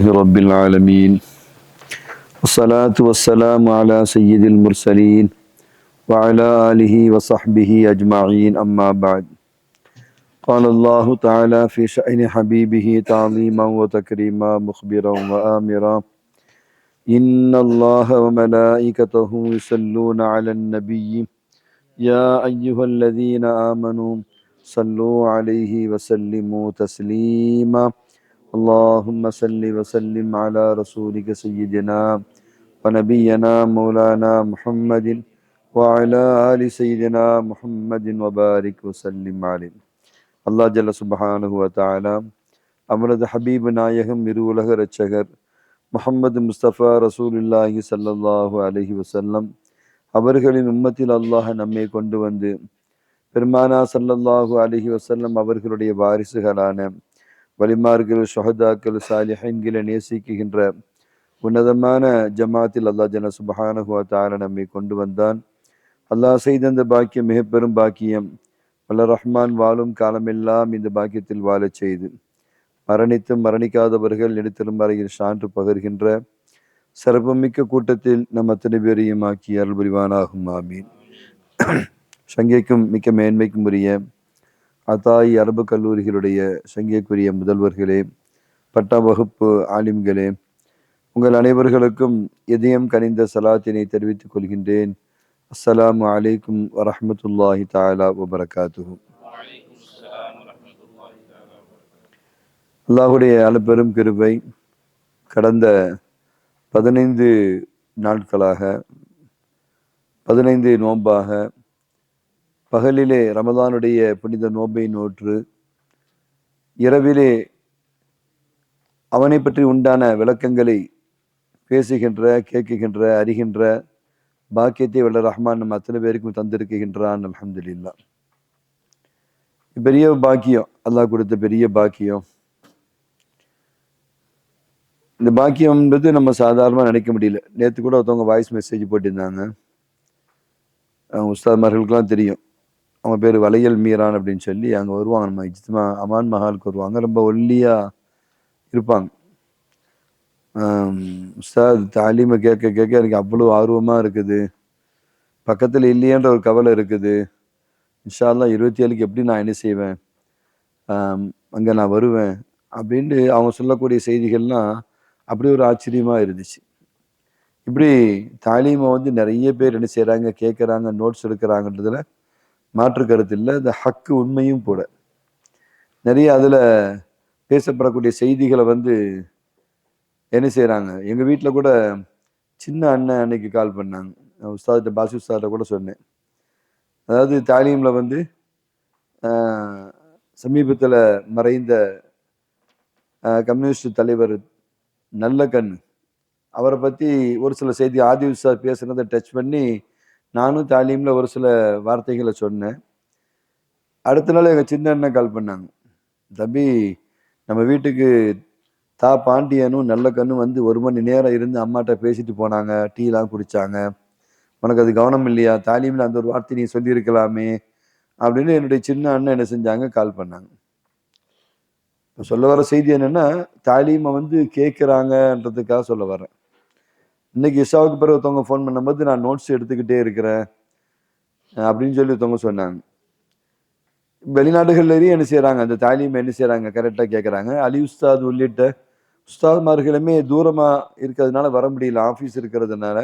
لله رب العالمين والصلاة والسلام على سيد المرسلين وعلى آله وصحبه أجمعين أما بعد قال الله تعالى في شأن حبيبه تعظيما وتكريما مخبرا وآمرا إن الله وملائكته يصلون على النبي يا أيها الذين آمنوا صلوا عليه وسلموا تسليما اللهم صل وسلم على رسولك سيدنا ونبينا مولانا محمد وعلى آل سيدنا محمد وبارك وسلم عليه. அல்லாஹ் ஜல்ல சுப்ஹானஹு வ தஆலா அவரது ஹபீப் நாயகம் இருவுலக இரட்சகர் முஹம்மது முஸ்தபா ரசூலுல்லாஹி ஸல்லல்லாஹு அலைஹி வஸல்லம் அவர்களின் உம்மத்தில் அல்லாஹ் நம்மை கொண்டு வந்து பெருமானா ஸல்லல்லாஹு அலைஹி வஸல்லம் அவர்களுடைய வாரிசுகளான வலிமார்கள், ஷஹதாக்கள், சாலிஹீன்களை நேசிக்குகின்ற உன்னதமான ஜமாத்தில் அல்லாஹ் ஜல்ல சுப்ஹானஹு வ தஆலா நம்மை கொண்டு வந்தான். அல்லாஹ் செய்த அந்த பாக்கியம் மிக பெரும் பாக்கியம். வல்ல ரஹ்மான் வாழும் காலமெல்லாம் இந்த பாக்கியத்தில் வாழச் செய்து மரணித்தும் மரணிக்காதவர்கள் எடுத்திரும் வரையில் சான்று பகர்கின்ற சிறப்புமிக்க கூட்டத்தில் நம் அத்தனை பேரையும் ஆக்கி அருள் புரிவானாகும். ஆமீன். சங்கைக்கும் மிக்க மேன்மைக்கும் உரிய அத்தாய் அரபு கல்லூரிகளுடைய சங்கைக்குரிய முதல்வர்களே, பட்டா வகுப்பு ஆலிம்களே, உங்கள் அனைவர்களுக்கும் இதயம் கனிந்த சலாத்தினை தெரிவித்துக் கொள்கின்றேன். அஸ்ஸலாமு அலைக்கும் வரஹ்மத்துல்லாஹி தஆலா வபரகாத்துஹு. அல்லாஹுடைய அளப்பெரும் கிருபை கடந்த 15 நாட்களாக 15 நோன்பாக பகலிலே ரமதானுடைய புனித நோன்பை நோற்று இரவிலே அவனை பற்றி உண்டான விளக்கங்களை பேசுகின்ற, கேட்குகின்ற, அறிகின்ற பாக்கியத்தை வல்ல ரஹ்மான் நம்ம அத்தனை பேருக்கும் தந்திருக்கின்றான். அல்ஹம்துலில்லாஹ். பெரிய பாக்கியம், அல்லாஹ் கொடுத்த பெரிய பாக்கியம். இந்த பாக்கியம்ன்றது நம்ம சாதாரணமாக நினைக்க முடியல. நேற்று கூட ஒருத்தவங்க வாய்ஸ் மெசேஜ் போட்டிருந்தாங்க. உஸ்தாத்மார்களுக்கெல்லாம் தெரியும், அவங்க பேர் வளையல் மீரான் அப்படின்னு சொல்லி அங்கே வருவாங்க. நம்ம இஜ்திமா அமான் மஹாலுக்கு வருவாங்க. ரொம்ப ஒல்லியாக இருப்பாங்க. உஸ்தாத் தாலீமை கேட்க கேட்க எனக்கு அவ்வளோ ஆர்வமாக இருக்குது, பக்கத்தில் இல்லையன்ற ஒரு கவலை இருக்குது. இன்ஷா அல்லாஹ் 27க்கு எப்படி நான் என்ன செய்வேன், அங்கே நான் வருவேன் அப்படின்ட்டு அவங்க சொல்லக்கூடிய செய்திகள்லாம் அப்படி ஒரு ஆச்சரியமாக இருந்துச்சு. இப்படி தாலீமை நிறைய பேர் என்ன செய்கிறாங்க, கேட்குறாங்க, நோட்ஸ் எடுக்கிறாங்கன்றதுல மாற்று கருத்து இல்லை. இந்த ஹக்கு உண்மையும் கூட. நிறைய அதில் பேசப்படக்கூடிய செய்திகளை என்ன செய்கிறாங்க. எங்கள் வீட்டில் கூட சின்ன அண்ணன் அன்னைக்கு கால் பண்ணாங்க. உஸ்தாதிட்ட பாசி உஸ்தாதிட்ட கூட சொன்னேன். அதாவது தாலீமில் சமீபத்தில் மறைந்த கம்யூனிஸ்ட் தலைவர் நல்ல கண், அவரை பற்றி ஒரு சில செய்தி ஆதி உஸ்தாத் பேசுனதை டச் பண்ணி நானும் தாலீமில் ஒரு சில வார்த்தைகளை சொன்னேன். அடுத்த நாள் எங்கள் சின்ன அண்ணன் கால் பண்ணாங்க. தம்பி, நம்ம வீட்டுக்கு பாண்டியனும் நல்ல கண்ணும் 1 மணி நேரம் இருந்து அம்மாட்ட பேசிட்டு போனாங்க, டீலாம் குடித்தாங்க. உனக்கு அது கவனம் இல்லையா, தாலீமில் அந்த ஒரு வார்த்தை நீ சொல்லியிருக்கலாமே அப்படின்னு என்னுடைய சின்ன அண்ணன் என்ன செஞ்சாங்க, கால் பண்ணாங்க. இப்போ சொல்ல வர செய்தி என்னென்னா, தாலீமை கேட்குறாங்கன்றதுக்காக சொல்ல வரேன். இன்னைக்கு இஷாவுக்கு பிறகு ஒருத்தவங்க ஃபோன் பண்ணும்போது நான் நோட்ஸ் எடுத்துக்கிட்டே இருக்கிறேன் அப்படின்னு சொல்லி ஒருத்தவங்க சொன்னாங்க. வெளிநாடுகள்லேயும் என்ன செய்கிறாங்க, அந்த தாலீமை என்ன செய்கிறாங்க, கரெக்டாக கேட்குறாங்க. அலி உஸ்தாத் உள்ளிட்ட உஸ்தாத்மார்களுமே தூரமாக இருக்கிறதுனால வர முடியல, ஆஃபீஸ் இருக்கிறதுனால.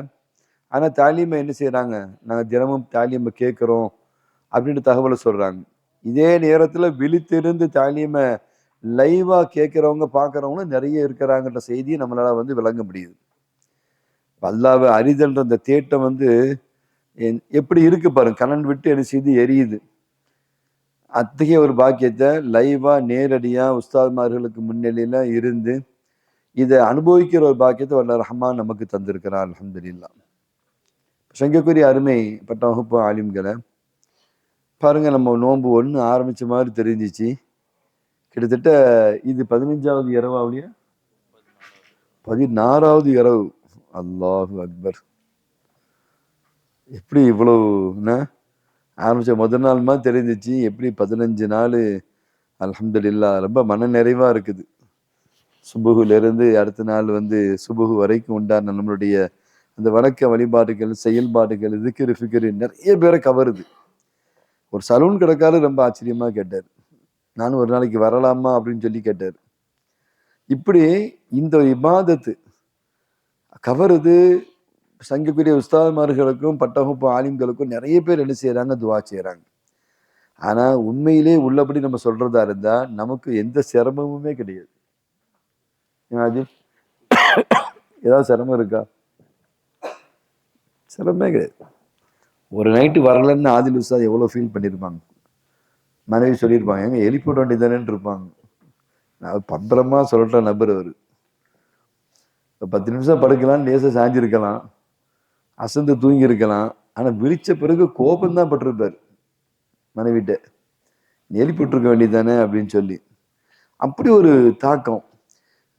ஆனால் தாலீமை என்ன செய்கிறாங்க, நாங்கள் தினமும் தாலீமை கேட்குறோம் அப்படின்ட்டு தகவலை சொல்கிறாங்க. இதே நேரத்தில் விழித்திருந்து தாலீமை லைவாக கேட்குறவங்க, பார்க்குறவங்களும் நிறைய இருக்கிறாங்கன்ற செய்தியை நம்மளால் விளங்க முடியுது. அல்லாஹ்வை அறிதல்ன்ற அந்த தேட்டம் எப்படி இருக்கு பாருங்க, கணன் விட்டு என்ன செய்து எரியுது. அத்தகைய ஒரு பாக்கியத்தை லைவாக நேரடியாக உஸ்தாத்மார்களுக்கு முன்னிலையில் இருந்து இதை அனுபவிக்கிற ஒரு பாக்கியத்தை வல்ல ரஹ்மான் நமக்கு தந்திருக்கிறார். அல்ஹம்துலில்லாஹ். சங்கைக்குரிய அருமை பட்ட வகுப்பு ஆலிம்களை பாருங்க, நம்ம நோன்பு 1 ஆரம்பித்த மாதிரி தெரிஞ்சிச்சு. கிட்டத்தட்ட இது 15வது இரவாவுடைய 16வது இரவு. அல்லாஹு அக்பர். எப்படி இவ்வளவுன்னா ஆரம்பித்த முதல் நாள் மாதிரி தெரிஞ்சிச்சு, எப்படி 15 நாள். அல்ஹம்துலில்லாஹ். ரொம்ப மன நிறைவாக இருக்குது. சுபுகுலேருந்து அடுத்த நாள் சுபுகு வரைக்கும் உண்டான நம்மளுடைய அந்த வணக்க வழிபாடுகள், செயல்பாடுகள், திக்ரு ஃபிக்ரு நிறைய பேரை கவருது. ஒரு சலூன் கடைக்காரர் ரொம்ப ஆச்சரியமா கேட்டார், நானும் ஒரு நாளைக்கு வரலாமா அப்படின்னு சொல்லி கேட்டார். இப்படி இந்த இபாதத்து கவருது. சங்கக்கூடிய உஸ்தாத்மார்களுக்கும் பட்டவகுப்பு ஆலிம்களுக்கும் நிறைய பேர் என்ன செய்யறாங்க, துவா செய்யறாங்க. ஆனா உண்மையிலே உள்ளபடி நம்ம சொல்றதா இருந்தா நமக்கு எந்த சிரமமுமே கிடையாது. ஏதாவது சிரமம் இருக்கா? சிரமமே கிடையாது. ஒரு நைட்டு வரலன்னு ஆதில் உஸ்தாத் எவ்வளவு ஃபீல் பண்ணியிருப்பாங்க. மனைவி சொல்லியிருப்பாங்க, எங்க எழுப்பிவிட வேண்டியதானேன்னு இருப்பாங்க. நான் பத்திரமா சொல்ற நபர் அவரு. 10 நிமிஷம் படுக்கலாம், லேசா சாஞ்சிருக்கலாம், அசந்து தூங்கி இருக்கலாம். ஆனா விழிச்ச பிறகு கோபம்தான் பட்டிருப்பார் மனைவிட்ட, எழுப்பி விட்டுருக்க வேண்டியதானே அப்படின்னு சொல்லி. அப்படி ஒரு தாக்கம்.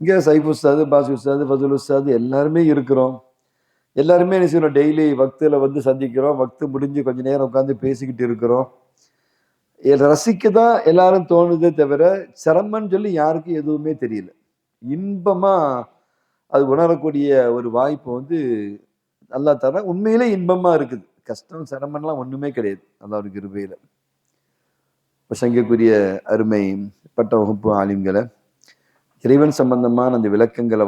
இங்கே சைஃப் உஸ்தாது, பாசி உஸ்தாது, ஃபதுல் உஸ்தாது எல்லாருமே இருக்கிறோம். எல்லாருமே என்ன செய்யணும், டெய்லி வக்தில் சந்திக்கிறோம். வக்து முடிஞ்சு கொஞ்ச நேரம் உட்காந்து பேசிக்கிட்டு இருக்கிறோம். ரசிக்க தான் எல்லாரும் தோணுதே தவிர சிரமம்னு சொல்லி யாருக்கும் எதுவுமே தெரியல. இன்பமா அது உணரக்கூடிய ஒரு வாய்ப்பு நல்லா தர. உண்மையிலே இன்பமா இருக்குது. கஷ்டம் சிரமம்லாம் ஒண்ணுமே கிடையாது அல்லாஹ்வுடைய கிருபையில. சங்கக்குரிய அருமை பட்ட வகுப்பு ஆலிம்களை, இறைவன் சம்பந்தமான அந்த விளக்கங்களை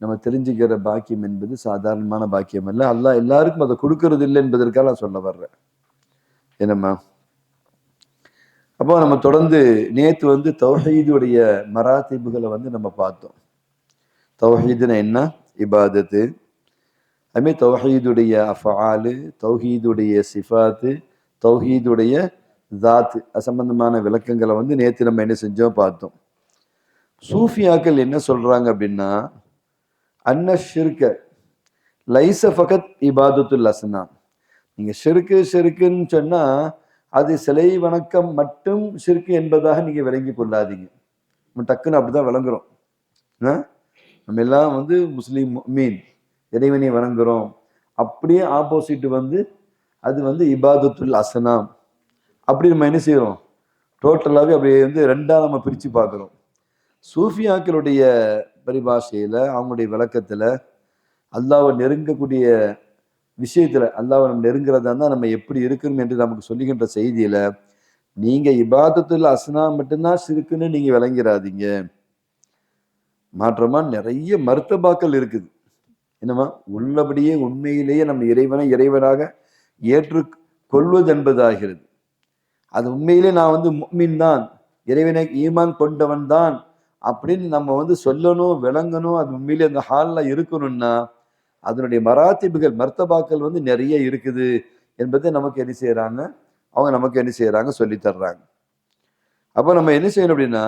நம்ம தெரிஞ்சுக்கிற பாக்கியம் என்பது சாதாரணமான பாக்கியம் அல்ல. அல்லாஹ் எல்லாருக்கும் அதை கொடுக்கறது இல்லை என்பதற்காக நான் சொல்ல வர்றேன். என்னம்மா, அப்போ நம்ம தொடர்ந்து நேத்து தௌஹீதுடைய மராத்திபுகளை நம்ம பார்த்தோம். தௌஹீதுனா என்ன? இபாதத்து. அதுமாதிரி தௌஹீதுடைய அஃஆலு, தௌஹீதுடைய சிஃபாத்து, தௌஹீதுடைய தாத்து சம்பந்தமான விளக்கங்களை நேத்து நம்ம என்ன செஞ்சோம், பார்த்தோம். சூஃபியாக்கள் என்ன சொல்றாங்க அப்படின்னா, அன்ன ஷிர்க லைஸ ஃபகத் இபாதத்துல் அஸ்னாம். நீங்க ஷிர்க்குன்னு சொன்னா அது சிலை வணக்கம் மட்டும் ஷிர்கு என்பதாக நீங்க விளங்கி கொள்ளாதீங்க. நம்ம டக்குன்னு அப்படிதான் விளங்குறோம். நம்ம எல்லாம் முஸ்லீம் மீன் இறைவனை வணங்குறோம். அப்படியே ஆப்போசிட் அது இபாதத்துல் அஸ்னாம். அப்படி நம்ம என்ன செய்யறோம், டோட்டலாவே அப்படியே ரெண்டா நம்ம பிரிச்சு பார்க்கிறோம். சூஃபியாக்களுடைய பரிபாஷையில, அவங்களுடைய விளக்கத்துல, அல்லாஹ்வை நெருங்கக்கூடிய விஷயத்துல, அல்லாஹ்வை நம்ம நெருங்குறதா இருந்தா நம்ம எப்படி இருக்கணும் என்று நமக்கு சொல்லுகின்ற செய்தியில, நீங்க இபாதத்துல் அஸ்னாம் மட்டும்தான் ஷிர்க்குன்னு நீங்க விளங்கிறாதீங்க. மாற்றமா நிறைய மர்த்தபாக்கள் இருக்குது. என்னமா, உள்ளபடியே உண்மையிலேயே நம்ம இறைவனை இறைவனாக ஏற்று கொள்வது என்பதாகிறது. அது உண்மையிலே நான் முஃமின் தான், இறைவனை ஈமான் கொண்டவன் தான் அப்படின்னு நம்ம சொல்லணும், விளங்கணும். அது உண்மையிலே அந்த ஹால்ல இருக்கணும்னா அதனுடைய மராத்திபுகள், மர்த்தபாக்கள் நிறைய இருக்குது என்பதை நமக்கு என்ன செய்யறாங்க, அவங்க நமக்கு என்ன செய்யறாங்க, சொல்லி தர்றாங்க. அப்ப நம்ம என்ன செய்யணும் அப்படின்னா,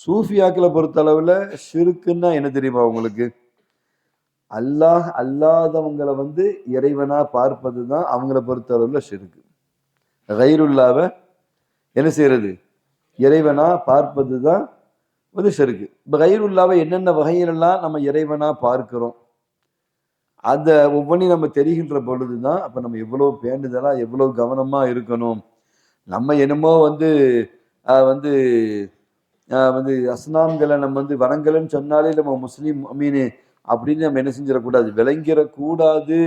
சூஃபியாக்களை பொறுத்த அளவுல ஷிர்க்குன்னா என்ன தெரியுமா உங்களுக்கு? அல்லாஹ் அல்லாதவங்களை இறைவனா பார்ப்பது தான் அவங்கள பொறுத்த அளவுல ஷிர்க்கு. கைருல்லாவை என்ன செய்யறது, இறைவனா பார்ப்பது தான் ஷிர்க்கு. கைருல்லாவை என்னென்ன வகையிலெல்லாம் நம்ம இறைவனா பார்க்கிறோம், அத ஒவ்வொன்றையும் நம்ம தெரிகின்ற பொழுதுதான் அப்ப நம்ம எவ்வளவு பேண்டுதலா, எவ்வளவு கவனமா இருக்கணும். நம்ம என்னமோ அஸ்னாம்களை நம்ம வணங்கலன்னு சொன்னாலே நம்ம முஸ்லீம் மீனு அப்படின்னு நம்ம என்ன செஞ்சிடக்கூடாது, விளங்கிடக்கூடாது.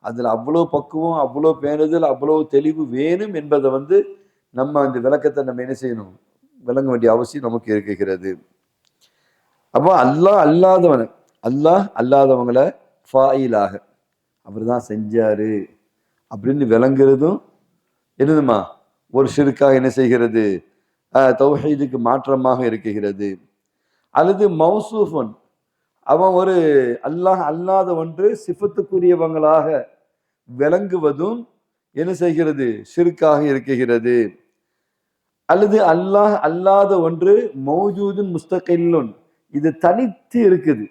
அதுல அவ்வளவு பக்குவம், அவ்வளவு பேணுதல், அவ்வளவு தெளிவு வேணும் என்பதை நம்ம அந்த விளக்கத்தை நம்ம என்ன செய்யணும், விளங்க வேண்டிய அவசியம் நமக்கு இருக்குகிறது. அப்போ அல்லாஹ் அல்லாதவங்களை ஃபாயிலாக அவர் தான் செஞ்சாரு அப்படின்னு விளங்குறதும் என்னதுமா ஒரு ஷிர்காக என்ன செய்கிறது, தௌஹீதுக்கு மாற்றமாக இருக்குகிறது. அல்லது மௌசூஃபன், அவன் ஒரு அல்லாஹ் அல்லாத ஒன்று சிஃபத்துக்குரியவங்களாக விளங்குவதும் என்ன செய்கிறது, ஷிர்காக இருக்குகிறது. அல்லது அல்லாஹ் அல்லாத ஒன்று மௌஜூதுன் முஸ்தகில்லுன், இது தனித்து இருக்குது.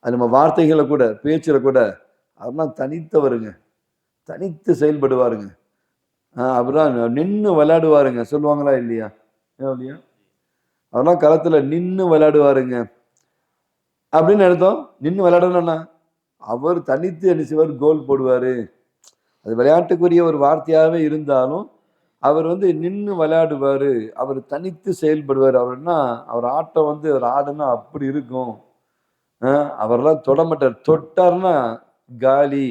அது நம்ம வார்த்தைகளை கூட, பேச்சுல கூட அவர்லாம் தனித்தவருங்க, தனித்து செயல்படுவாருங்க, அவர்தான் நின்று விளையாடுவாருங்க சொல்லுவாங்களா இல்லையா? இல்லையா? அதெல்லாம் களத்துல நின்று விளையாடுவாருங்க அப்படின்னு அர்த்தம். நின்று விளையாடணும்னா அவர் தனித்து என்ன செய்வார், கோல் போடுவாரு. அது விளையாட்டுக்குரிய ஒரு வார்த்தையாகவே இருந்தாலும் அவர் வந்து நின்று விளையாடுவாரு, அவர் தனித்து செயல்படுவார். அவர்னா அவர் ஆட்டம் வந்து அவர் ஆடுனா அப்படி இருக்கும். அவரெல்லாம் தொடமாட்டார். தொட்டார்னா காலி.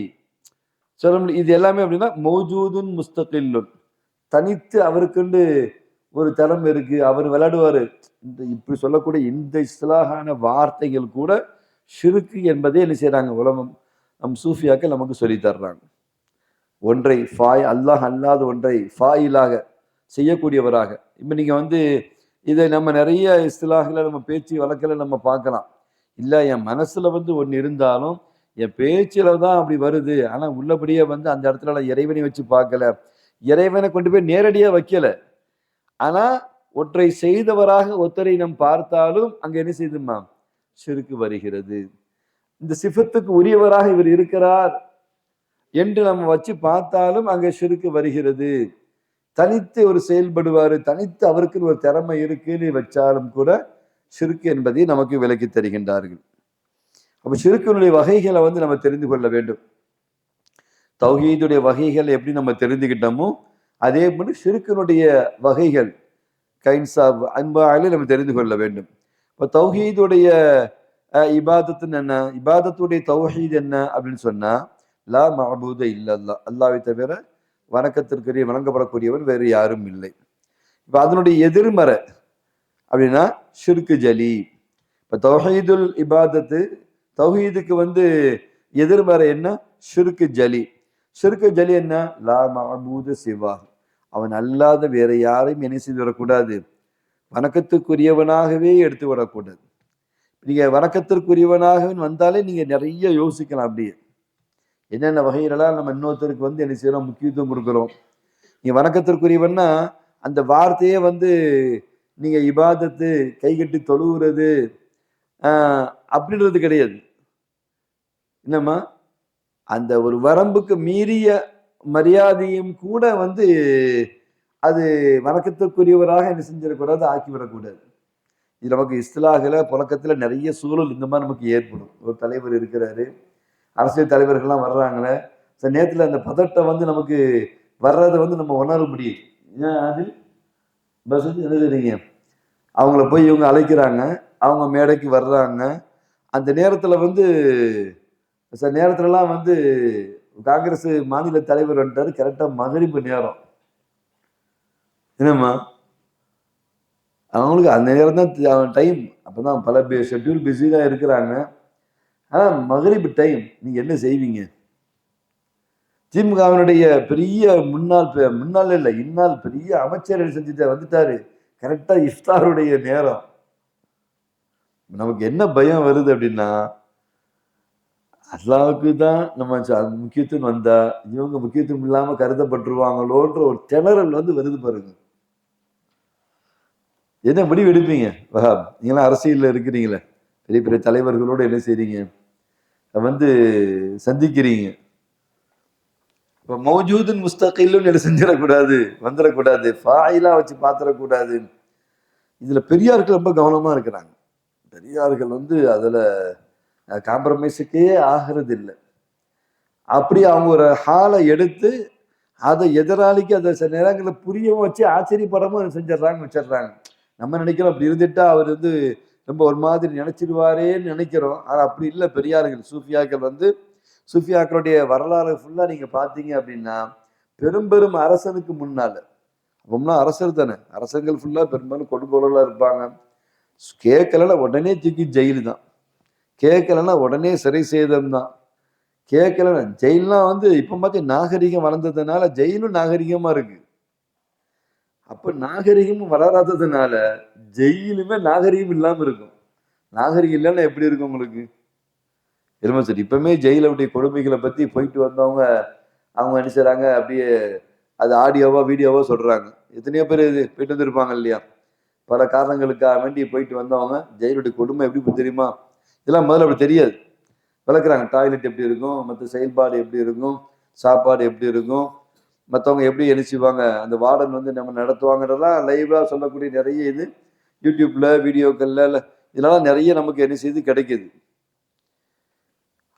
சொல்ல முடியும். இது எல்லாமே அப்படின்னா மௌஜூதுன் முஸ்தகில்லுன். தனித்து அவருக்குண்டு ஒரு திறமை இருக்கு. அவர் விளையாடுவாரு. இந்த இப்படி சொல்லக்கூடிய இந்த இஸ்லாஹான வார்த்தைகள் கூட ஷிருக்கு என்பதை என்ன செய்றாங்க? உலகம் நம் சூஃபியாக்கள் நமக்கு சொல்லி தர்றாங்க. ஒன்றை அல்லாஹ் அல்லாத ஒன்றை ஃபாயிலாக செய்யக்கூடியவராக. இப்ப நீங்க வந்து இதை நம்ம நிறைய இஸ்திலாஹ்ல நம்ம பேச்சு வழக்கில் நம்ம பார்க்கலாம். இல்ல என் மனசுல வந்து ஒன்று இருந்தாலும் என் பேச்சுல தான் அப்படி வருது. ஆனா உள்ளபடியே வந்து அந்த இடத்துல நான் இறைவனை வச்சு பார்க்கல. இறைவனை கொண்டு போய் நேரடியா வைக்கல. ஆனா ஒன்றை செய்தவராக ஒருத்தரை நாம் பார்த்தாலும் அங்க என்ன செய்துமா ஷிர்க் வருகிறது. இந்த சிஃபத்துக்கு உரியவராக இவர் இருக்கிறார் என்று நம்ம வச்சு பார்த்தாலும் அங்க ஷிர்க் வருகிறது. தனித்து ஒரு செயல்படுவாரு, தனித்து அவருக்கு ஒரு திறமை இருக்குன்னு வச்சாலும் கூட ஷிர்க் என்பதை நமக்கு விளக்கி தருகின்றார்கள். அப்ப ஷிர்க்கினுடைய வகைகளை வந்து நம்ம தெரிந்து கொள்ள வேண்டும். தௌஹீதுடைய வகைகள் எப்படி நம்ம தெரிந்துகிட்டோமோ அதே போல ஷிர்க்கினுடைய வகைகள் கைன்சாப் அன்பாலே நம்ம தெரிந்து கொள்ள வேண்டும். இப்போ தௌஹீதுடைய இபாதத்துன்னு என்ன, இபாதத்துடைய தௌஹீத் என்ன அப்படின்னு சொன்னா லா மஅபூத இல்லல்லா, அல்லாஹ்வை தவிர வணக்கத்திற்குரிய வணங்கப்படக்கூடியவர் வேறு யாரும் இல்லை. இப்போ அதனுடைய எதிர்மறை அப்படின்னா ஷிர்கு ஜலி. இப்போ தௌஹீதுல் இபாதத்து தௌஹீதுக்கு வந்து எதிர்மறை என்ன ஷிர்கு ஜலி. ஷிர்கு ஜலி என்ன லா மஅபூத சிவா, அவன் அல்லாத வேற யாரையும் என்ன செய்து வரக்கூடாது, வணக்கத்துக்குரியவனாகவே எடுத்து வரக்கூடாது. நீங்க வணக்கத்திற்குரியவனாக வந்தாலே நீங்க நிறைய யோசிக்கலாம். அப்படியே என்னென்ன வகைகளெல்லாம் நம்ம இன்னொருத்தருக்கு வந்து என்ன செய்யறோம், முக்கியத்துவம் கொடுக்குறோம். நீங்க வணக்கத்திற்குரியவன்னா அந்த வார்த்தையே வந்து நீங்க இபாதத்து கைகட்டி தொழுகிறது அப்படின்றது கிடையாது. என்னம்மா அந்த ஒரு வரம்புக்கு மீறிய மரியாதையும் கூட வந்து அது வணக்கத்துக்குரியவராக என்ன செஞ்சிடக்கூடாது, ஆக்கிவிடக்கூடாது. இது நமக்கு இஸ்லாஹில புழக்கத்துல நிறைய சூழல் இந்த மாதிரி நமக்கு ஏற்படும். ஒரு தலைவர் இருக்கிறாரு, அரசியல் தலைவர்கள்லாம் வர்றாங்களே, சில நேரத்தில் அந்த பதட்டம் வந்து நமக்கு வர்றதை வந்து நம்ம உணர முடியும். ஏன் அது பஸ் என்ன தெரியுங்க, அவங்கள போய் இவங்க அழைக்கிறாங்க, அவங்க மேடைக்கு வர்றாங்க. அந்த நேரத்தில் வந்து சில நேரத்துலலாம் வந்து காங்கிரஸ் மாநில தலைவர் வந்துட்டாரு, கரெக்டாக மகரிப்பு நேரம். என்னம்மா அவங்களுக்கு அந்த நேரம் தான் டைம். அப்போதான் பல ஷெட்யூல் பிஸி தான் இருக்கிறாங்க. ஆனால் மகரிப் டைம் நீங்க என்ன செய்வீங்க? திமுகவினுடைய பெரிய முன்னாள் இல்லை இந்நாள் பெரிய அமைச்சர் செஞ்சுட்டு வந்துட்டாரு, கரெக்டா இஃப்தாருடைய நேரம். நமக்கு என்ன பயம் வருது அப்படின்னா, அல்லாவுக்கு தான் நம்ம முக்கியத்துவம் வந்தா இவங்க முக்கியத்துவம் இல்லாம கருதப்பட்டுருவாங்களோன்ற ஒரு திணறல் வந்து வருது பாருங்க. என்ன முடிவு எடுப்பீங்க வஹாப்? நீங்களாம் அரசியல்ல இருக்கிறீங்களே, பெரிய பெரிய தலைவர்களோடு என்ன செய்றீங்க, வந்து சந்திக்கிறீங்க. இப்போ மௌஜூதுன் முஸ்தகில்லுன்னு என்ன செஞ்சிடக்கூடாது, வந்துடக்கூடாது, ஃபாயிலா வச்சு பார்த்துடக்கூடாது. இதுல பெரியார்கள் ரொம்ப கவனமா இருக்கிறாங்க. பெரியார்கள் வந்து அதுல காம்ப்ரமைஸுக்கே ஆகிறது இல்லை. அப்படி அவங்க ஒரு ஹாலை எடுத்து அதை எதிராளிக்கு அதை சில நேரங்களில் புரியவும் வச்சு ஆச்சரியப்படவும் செஞ்சிடறாங்க வச்சிடுறாங்க. நம்ம நினைக்கிறோம் அப்படி இருந்துட்டா அவர் வந்து ரொம்ப ஒரு மாதிரி நினைச்சிடுவாரேன்னு நினைக்கிறோம். ஆனால் அப்படி இல்லை. பெரியார்கள் சூஃபியாக்கள் வந்து சூஃபியாக்களுடைய வரலாறு ஃபுல்லாக நீங்கள் பார்த்தீங்க அப்படின்னா பெரும் பெரும் அரசனுக்கு முன்னால், அப்போம்னா அரசர் தானே, அரசர்கள் ஃபுல்லாக பெரும்பாலும் கொடுங்கோலெல்லாம் இருப்பாங்க. கேட்கலன்னா உடனே தூக்கி ஜெயிலு தான், கேட்கலன்னா உடனே சிறை சேதம் தான், கேட்கலன்னா ஜெயிலாம் வந்து இப்போ பார்த்து நாகரிகம் வளர்ந்ததுனால ஜெயிலும் நாகரிகமா இருக்கு. அப்ப நாகரிகமும் வளராததுனால ஜெயிலுமே நாகரிகம் இல்லாம இருக்கும். நாகரிகம் இல்லைன்னா எப்படி இருக்கும் உங்களுக்கு? எருமை சரி. இப்பவுமே ஜெயிலுடைய கொடுமைகளை பத்தி போயிட்டு வந்தவங்க அவங்க என்ன செய்றாங்க, அப்படியே அது ஆடியோவா வீடியோவா சொல்றாங்க. எத்தனையோ பேர் இது போயிட்டு வந்துருப்பாங்க இல்லையா, பல காரணங்களுக்காக வேண்டி போயிட்டு வந்தவங்க ஜெயிலுடைய கொடுமை எப்படி தெரியுமா? இதெல்லாம் முதல்ல அப்படி தெரியாது. விளக்குறாங்க. டாய்லெட் எப்படி இருக்கும், மற்ற செயல்பாடு எப்படி இருக்கும், சாப்பாடு எப்படி இருக்கும், மற்றவங்க எப்படி எழுச்சிவாங்க, அந்த வார்டன் வந்து நம்ம நடத்துவாங்கன்றதெல்லாம் லைவா சொல்லக்கூடிய நிறைய இது யூடியூப்ல வீடியோக்கள்ல இதெல்லாம் நிறைய நமக்கு என்ன செய்து கிடைக்குது.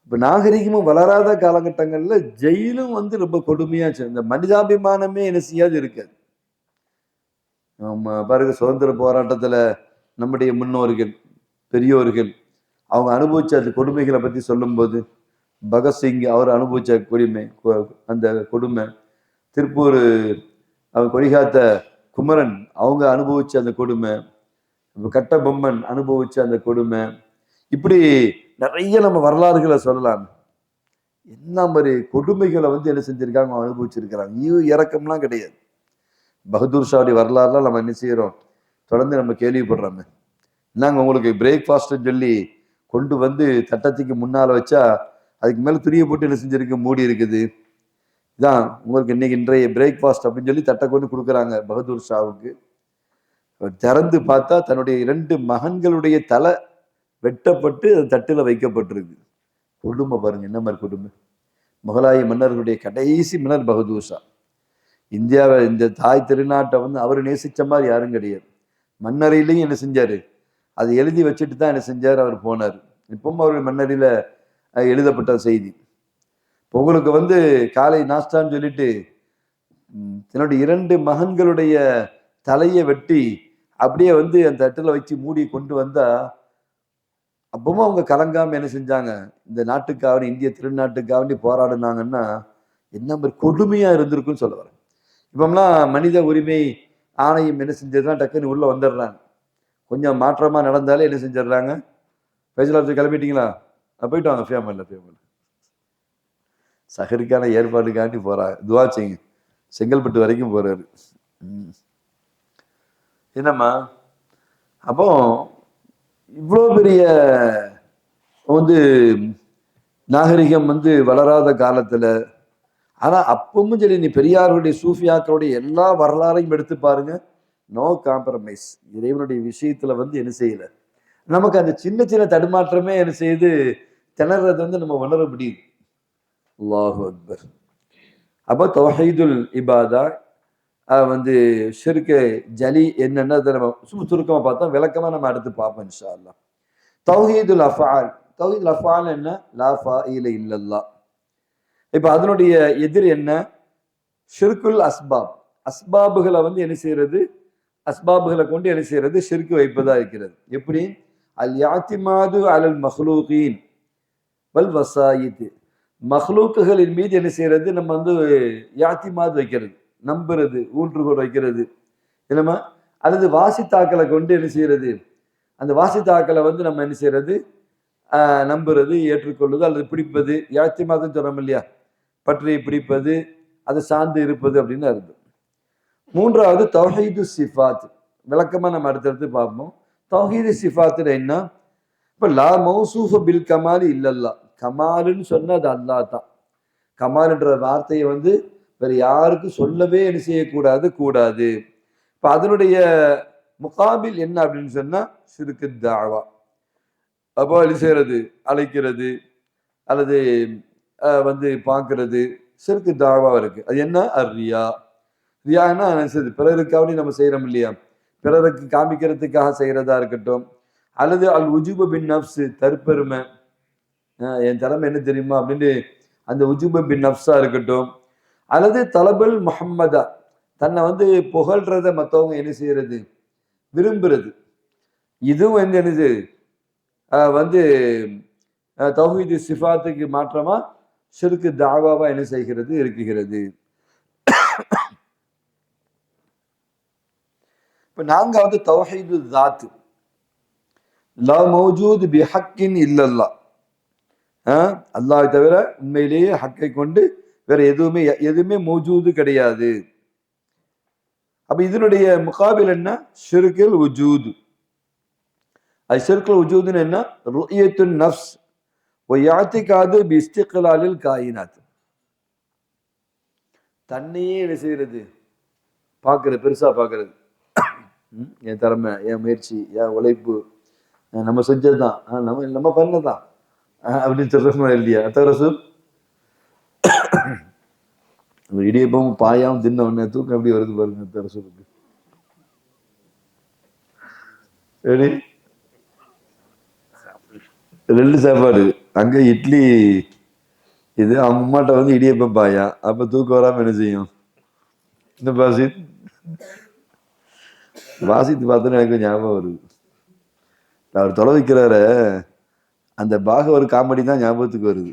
இப்ப நாகரிகமும் வளராத காலகட்டங்கள்ல ஜெயிலும் வந்து ரொம்ப கொடுமையாச்சு. இந்த மனிதாபிமானமே என்ன செய்யாது இருக்காது. பாருங்க, சுதந்திர போராட்டத்துல நம்முடைய முன்னோர்கள் பெரியோர்கள் அவங்க அனுபவிச்ச அந்த கொடுமைகளை பத்தி சொல்லும்போது, பகத்சிங் அவர் அனுபவிச்ச கொடுமை, அந்த கொடுமை, திருப்பூர் அவர் கொடிகாத்த குமரன் அவங்க அனுபவிச்ச அந்த கொடுமை, கட்ட பொம்மன் அனுபவிச்ச அந்த கொடுமை, இப்படி நிறைய நம்ம வரலாறுகளை சொல்லலாம். என்ன மாதிரி கொடுமைகளை என்ன செஞ்சிருக்காங்க, அனுபவிச்சிருக்கிறாங்க. இறக்கம்லாம் கிடையாது. பகதூர் ஷாவுடைய வரலாறுலாம் நம்ம என்ன செய்யறோம், தொடர்ந்து நம்ம கேள்விப்படுறோமே. நாங்கள் உங்களுக்கு பிரேக்ஃபாஸ்ட்னு சொல்லி கொண்டு தட்டத்துக்கு முன்னால வச்சா அதுக்கு மேல துணியை போட்டு என்ன செஞ்சிருக்கு, மூடி இருக்குது. இதான் உங்களுக்கு இன்னைக்கு இன்றைய பிரேக்ஃபாஸ்ட் அப்படின்னு சொல்லி தட்டை கொண்டு கொடுக்குறாங்க பகதூர் ஷாவுக்கு. திறந்து பார்த்தா தன்னுடைய 2 மகன்களுடைய தலை வெட்டப்பட்டு அது தட்டுல வைக்கப்பட்டிருக்கு. கொடுமை பாருங்க, என்ன மாதிரி கொடுமை. முகலாய மன்னர்களுடைய கடைசி மன்னர் பகதூர் ஷா. இந்தியாவை, இந்த தாய் திருநாட்டை அவர் நேசிச்ச மாதிரி யாரும் கிடையாது. மன்னரையிலையும் என்ன செஞ்சாரு, அதை எழுதி வச்சுட்டு தான் என்ன செஞ்சார், அவர் போனார். இப்பவும் அவர்கள் மன்னரில எழுதப்பட்ட செய்தி. இப்போ உங்களுக்கு காலை நாஸ்டான்னு சொல்லிட்டு தன்னுடைய 2 மகன்களுடைய தலையை வெட்டி அப்படியே அந்த தட்டுல வச்சு மூடி கொண்டு வந்தா, அப்பவும் அவங்க கலங்காம என்ன செஞ்சாங்க, இந்த நாட்டுக்காக, இந்திய திருநாட்டுக்காக போராடினாங்கன்னா என்ன மாதிரி கொடுமையா இருந்திருக்குன்னு சொல்ல வரேன். இப்பம்லாம் மனித உரிமை ஆணையம் என்ன செஞ்சதுன்னா டக்குன்னு உள்ள வந்துடுறாங்க. கொஞ்சம் மாற்றமா நடந்தாலே என்ன செஞ்சிடறாங்க, ஃபைசல் ஆஃபீஸ் கிளம்பிட்டீங்களா, போயிட்டு வாங்க, ஃபேமிலி சஹருக்கான ஏற்பாடுக்காண்டி போறாங்க. துவா செய்யுங்க. செங்கல்பட்டு வரைக்கும் போறாரு. என்னம்மா அப்போ இவ்வளோ பெரிய நாகரிகம் வளராத காலத்துல, ஆனா அப்பவும் சரி, நீ பெரியாருடைய சூஃபியாக்களுடைய எல்லா வரலாறையும் எடுத்து பாருங்க, நோ காம்ப்ரமைஸ். இறைவனுடைய விஷயத்துல என்ன செய்யல, நமக்கு அந்த சின்ன சின்ன தடுமாற்றமே என்ன செய்யுது, திணறது நம்ம உணர முடியுது. அல்லாஹு அக்பர். அப்போ தௌஹீதுல் இபாதா ஷிர்க் ஜலி என்னன்னா நம்ம சுருக்கமா பார்த்தோம், விளக்கமா நம்ம அடுத்து பார்ப்போம் இன்ஷா அல்லாஹ். தௌஹீதுல் அஃஆல். தௌஹீதுல் அஃஆல் என்ன, லா ஃபாயில இல்லல்லாஹ். இப்ப அதனுடைய எதிர் என்ன, ஷிர்குல் அஸ்பாப். அஸ்பாபுகளை என்ன செய்யறது, அஸ்பாபுகளை கொண்டு என்ன செய்யறது, ஷிர்க் வைப்பதா இருக்கிறது. எப்படி, அல் யாத்திமாது அலல் மஹ்லூகீன் வல் வசாயித். மஹ்லூக்குகளின் மீது என்ன செய்யறது, நம்ம யாத்திமாத் வைக்கிறது, நம்புறது, ஊன்றுகோல் வைக்கிறது என்னமா, அல்லது வாசித்தாக்களை கொண்டு என்ன செய்யறது, அந்த வாசித்தாக்களை நம்ம என்ன செய்யறது, நம்புறது, ஏற்றுக்கொள்வது அல்லது பிடிப்பது. யாத்திமாதுன்னு சொல்றோம் இல்லையா, பற்றி பிடிப்பது, அதை சார்ந்து இருப்பது அப்படின்னு அர்த்தம். மூன்றாவது தௌஹீது சிஃபாத். விளக்கமா நம்ம அடுத்தடுத்து பார்ப்போம். தௌஹீது சிஃபாத்துல என்ன, இப்ப லா மௌசூஃப பில் கமால் இல்லல்லா. கமாலுன்னு சொன்னா அது அல்லா தான். கமால்ன்ற வார்த்தையை வேற யாருக்கும் சொல்லவே என்ன செய்யக்கூடாது, கூடாது. இப்ப அதனுடைய முகாபில் என்ன அப்படின்னு சொன்னா ஷிர்கு தாவா. அப்போ என்ன செய்யறது, அழைக்கிறது அல்லது பார்க்கறது, ஷிர்கு தாவா இருக்கு. அது என்ன, ரியா. ரியான்னா பிறருக்காக நம்ம செய்யறோம் இல்லையா, பிறருக்கு காமிக்கிறதுக்காக செய்யறதா இருக்கட்டும், அல்லது அல் உஜூப பின் நஃப்ஸ், தற்பெருமை, என் தலைமை என்ன தெரியுமா அப்படின்னு அந்த உஜூப பின் நஃப்ஸா இருக்கட்டும், அல்லது தலபல் முஹம்மதா, தன்னை புகழ்றத மற்றவங்க என்ன செய்யறது, விரும்புறது. இதுவும் என்னது, தௌஹீது சிஃபாத்துக்கு மாற்றமா ஷிர்கு தாவாவா என்ன செய்கிறது, இருக்குகிறது. இப்ப நான்காவது தௌஹீது தாத். லா மௌஜூத் பிஹக்கின் இல்லல்லா. அல்லாஹ் தவிர உண்மையிலேயே ஹக்கை கொண்டு வேற எதுவுமே மௌஜூது கிடையாது. அப்ப இதனுடைய முகாபில் என்ன, ஷிர்குல் உஜூத். அது ஷிர்குல் உஜூத்னு என்ன, ருயத்துன் நஃப்ஸ் வ இஅ்திகாது பி இஸ்திக்லாலில் காயினாத். தன்னையே என்ன செய்யறது, பார்க்கறது, பெருசா பார்க்கறது. என் திறமை, என் முயற்சி, என் உழைப்பு, நம்ம செஞ்சதுதான், நம்ம பண்ணதான் அப்படின்னு சொல்றோமா இல்லையா. அத்தரசூல் இடியப்பமும் பாயாவும் தின்ன உடனே தூக்கம் எப்படி வருது பாருங்க அத்தரசூலுக்கு. சரி, 2 சாப்பாடு. அங்க இட்லி, இது அம்மாட்ட இடியப்பம் பாயா. அப்ப தூக்கம் வராம என்ன செய்யும் இந்த பாசி. வாசித்து பார்த்தோன்னு எனக்கு ஞாபகம் வருது. அவர் தொலை வைக்கிறாரு, அந்த பாகவர் காமெடி தான் ஞாபகத்துக்கு வருது.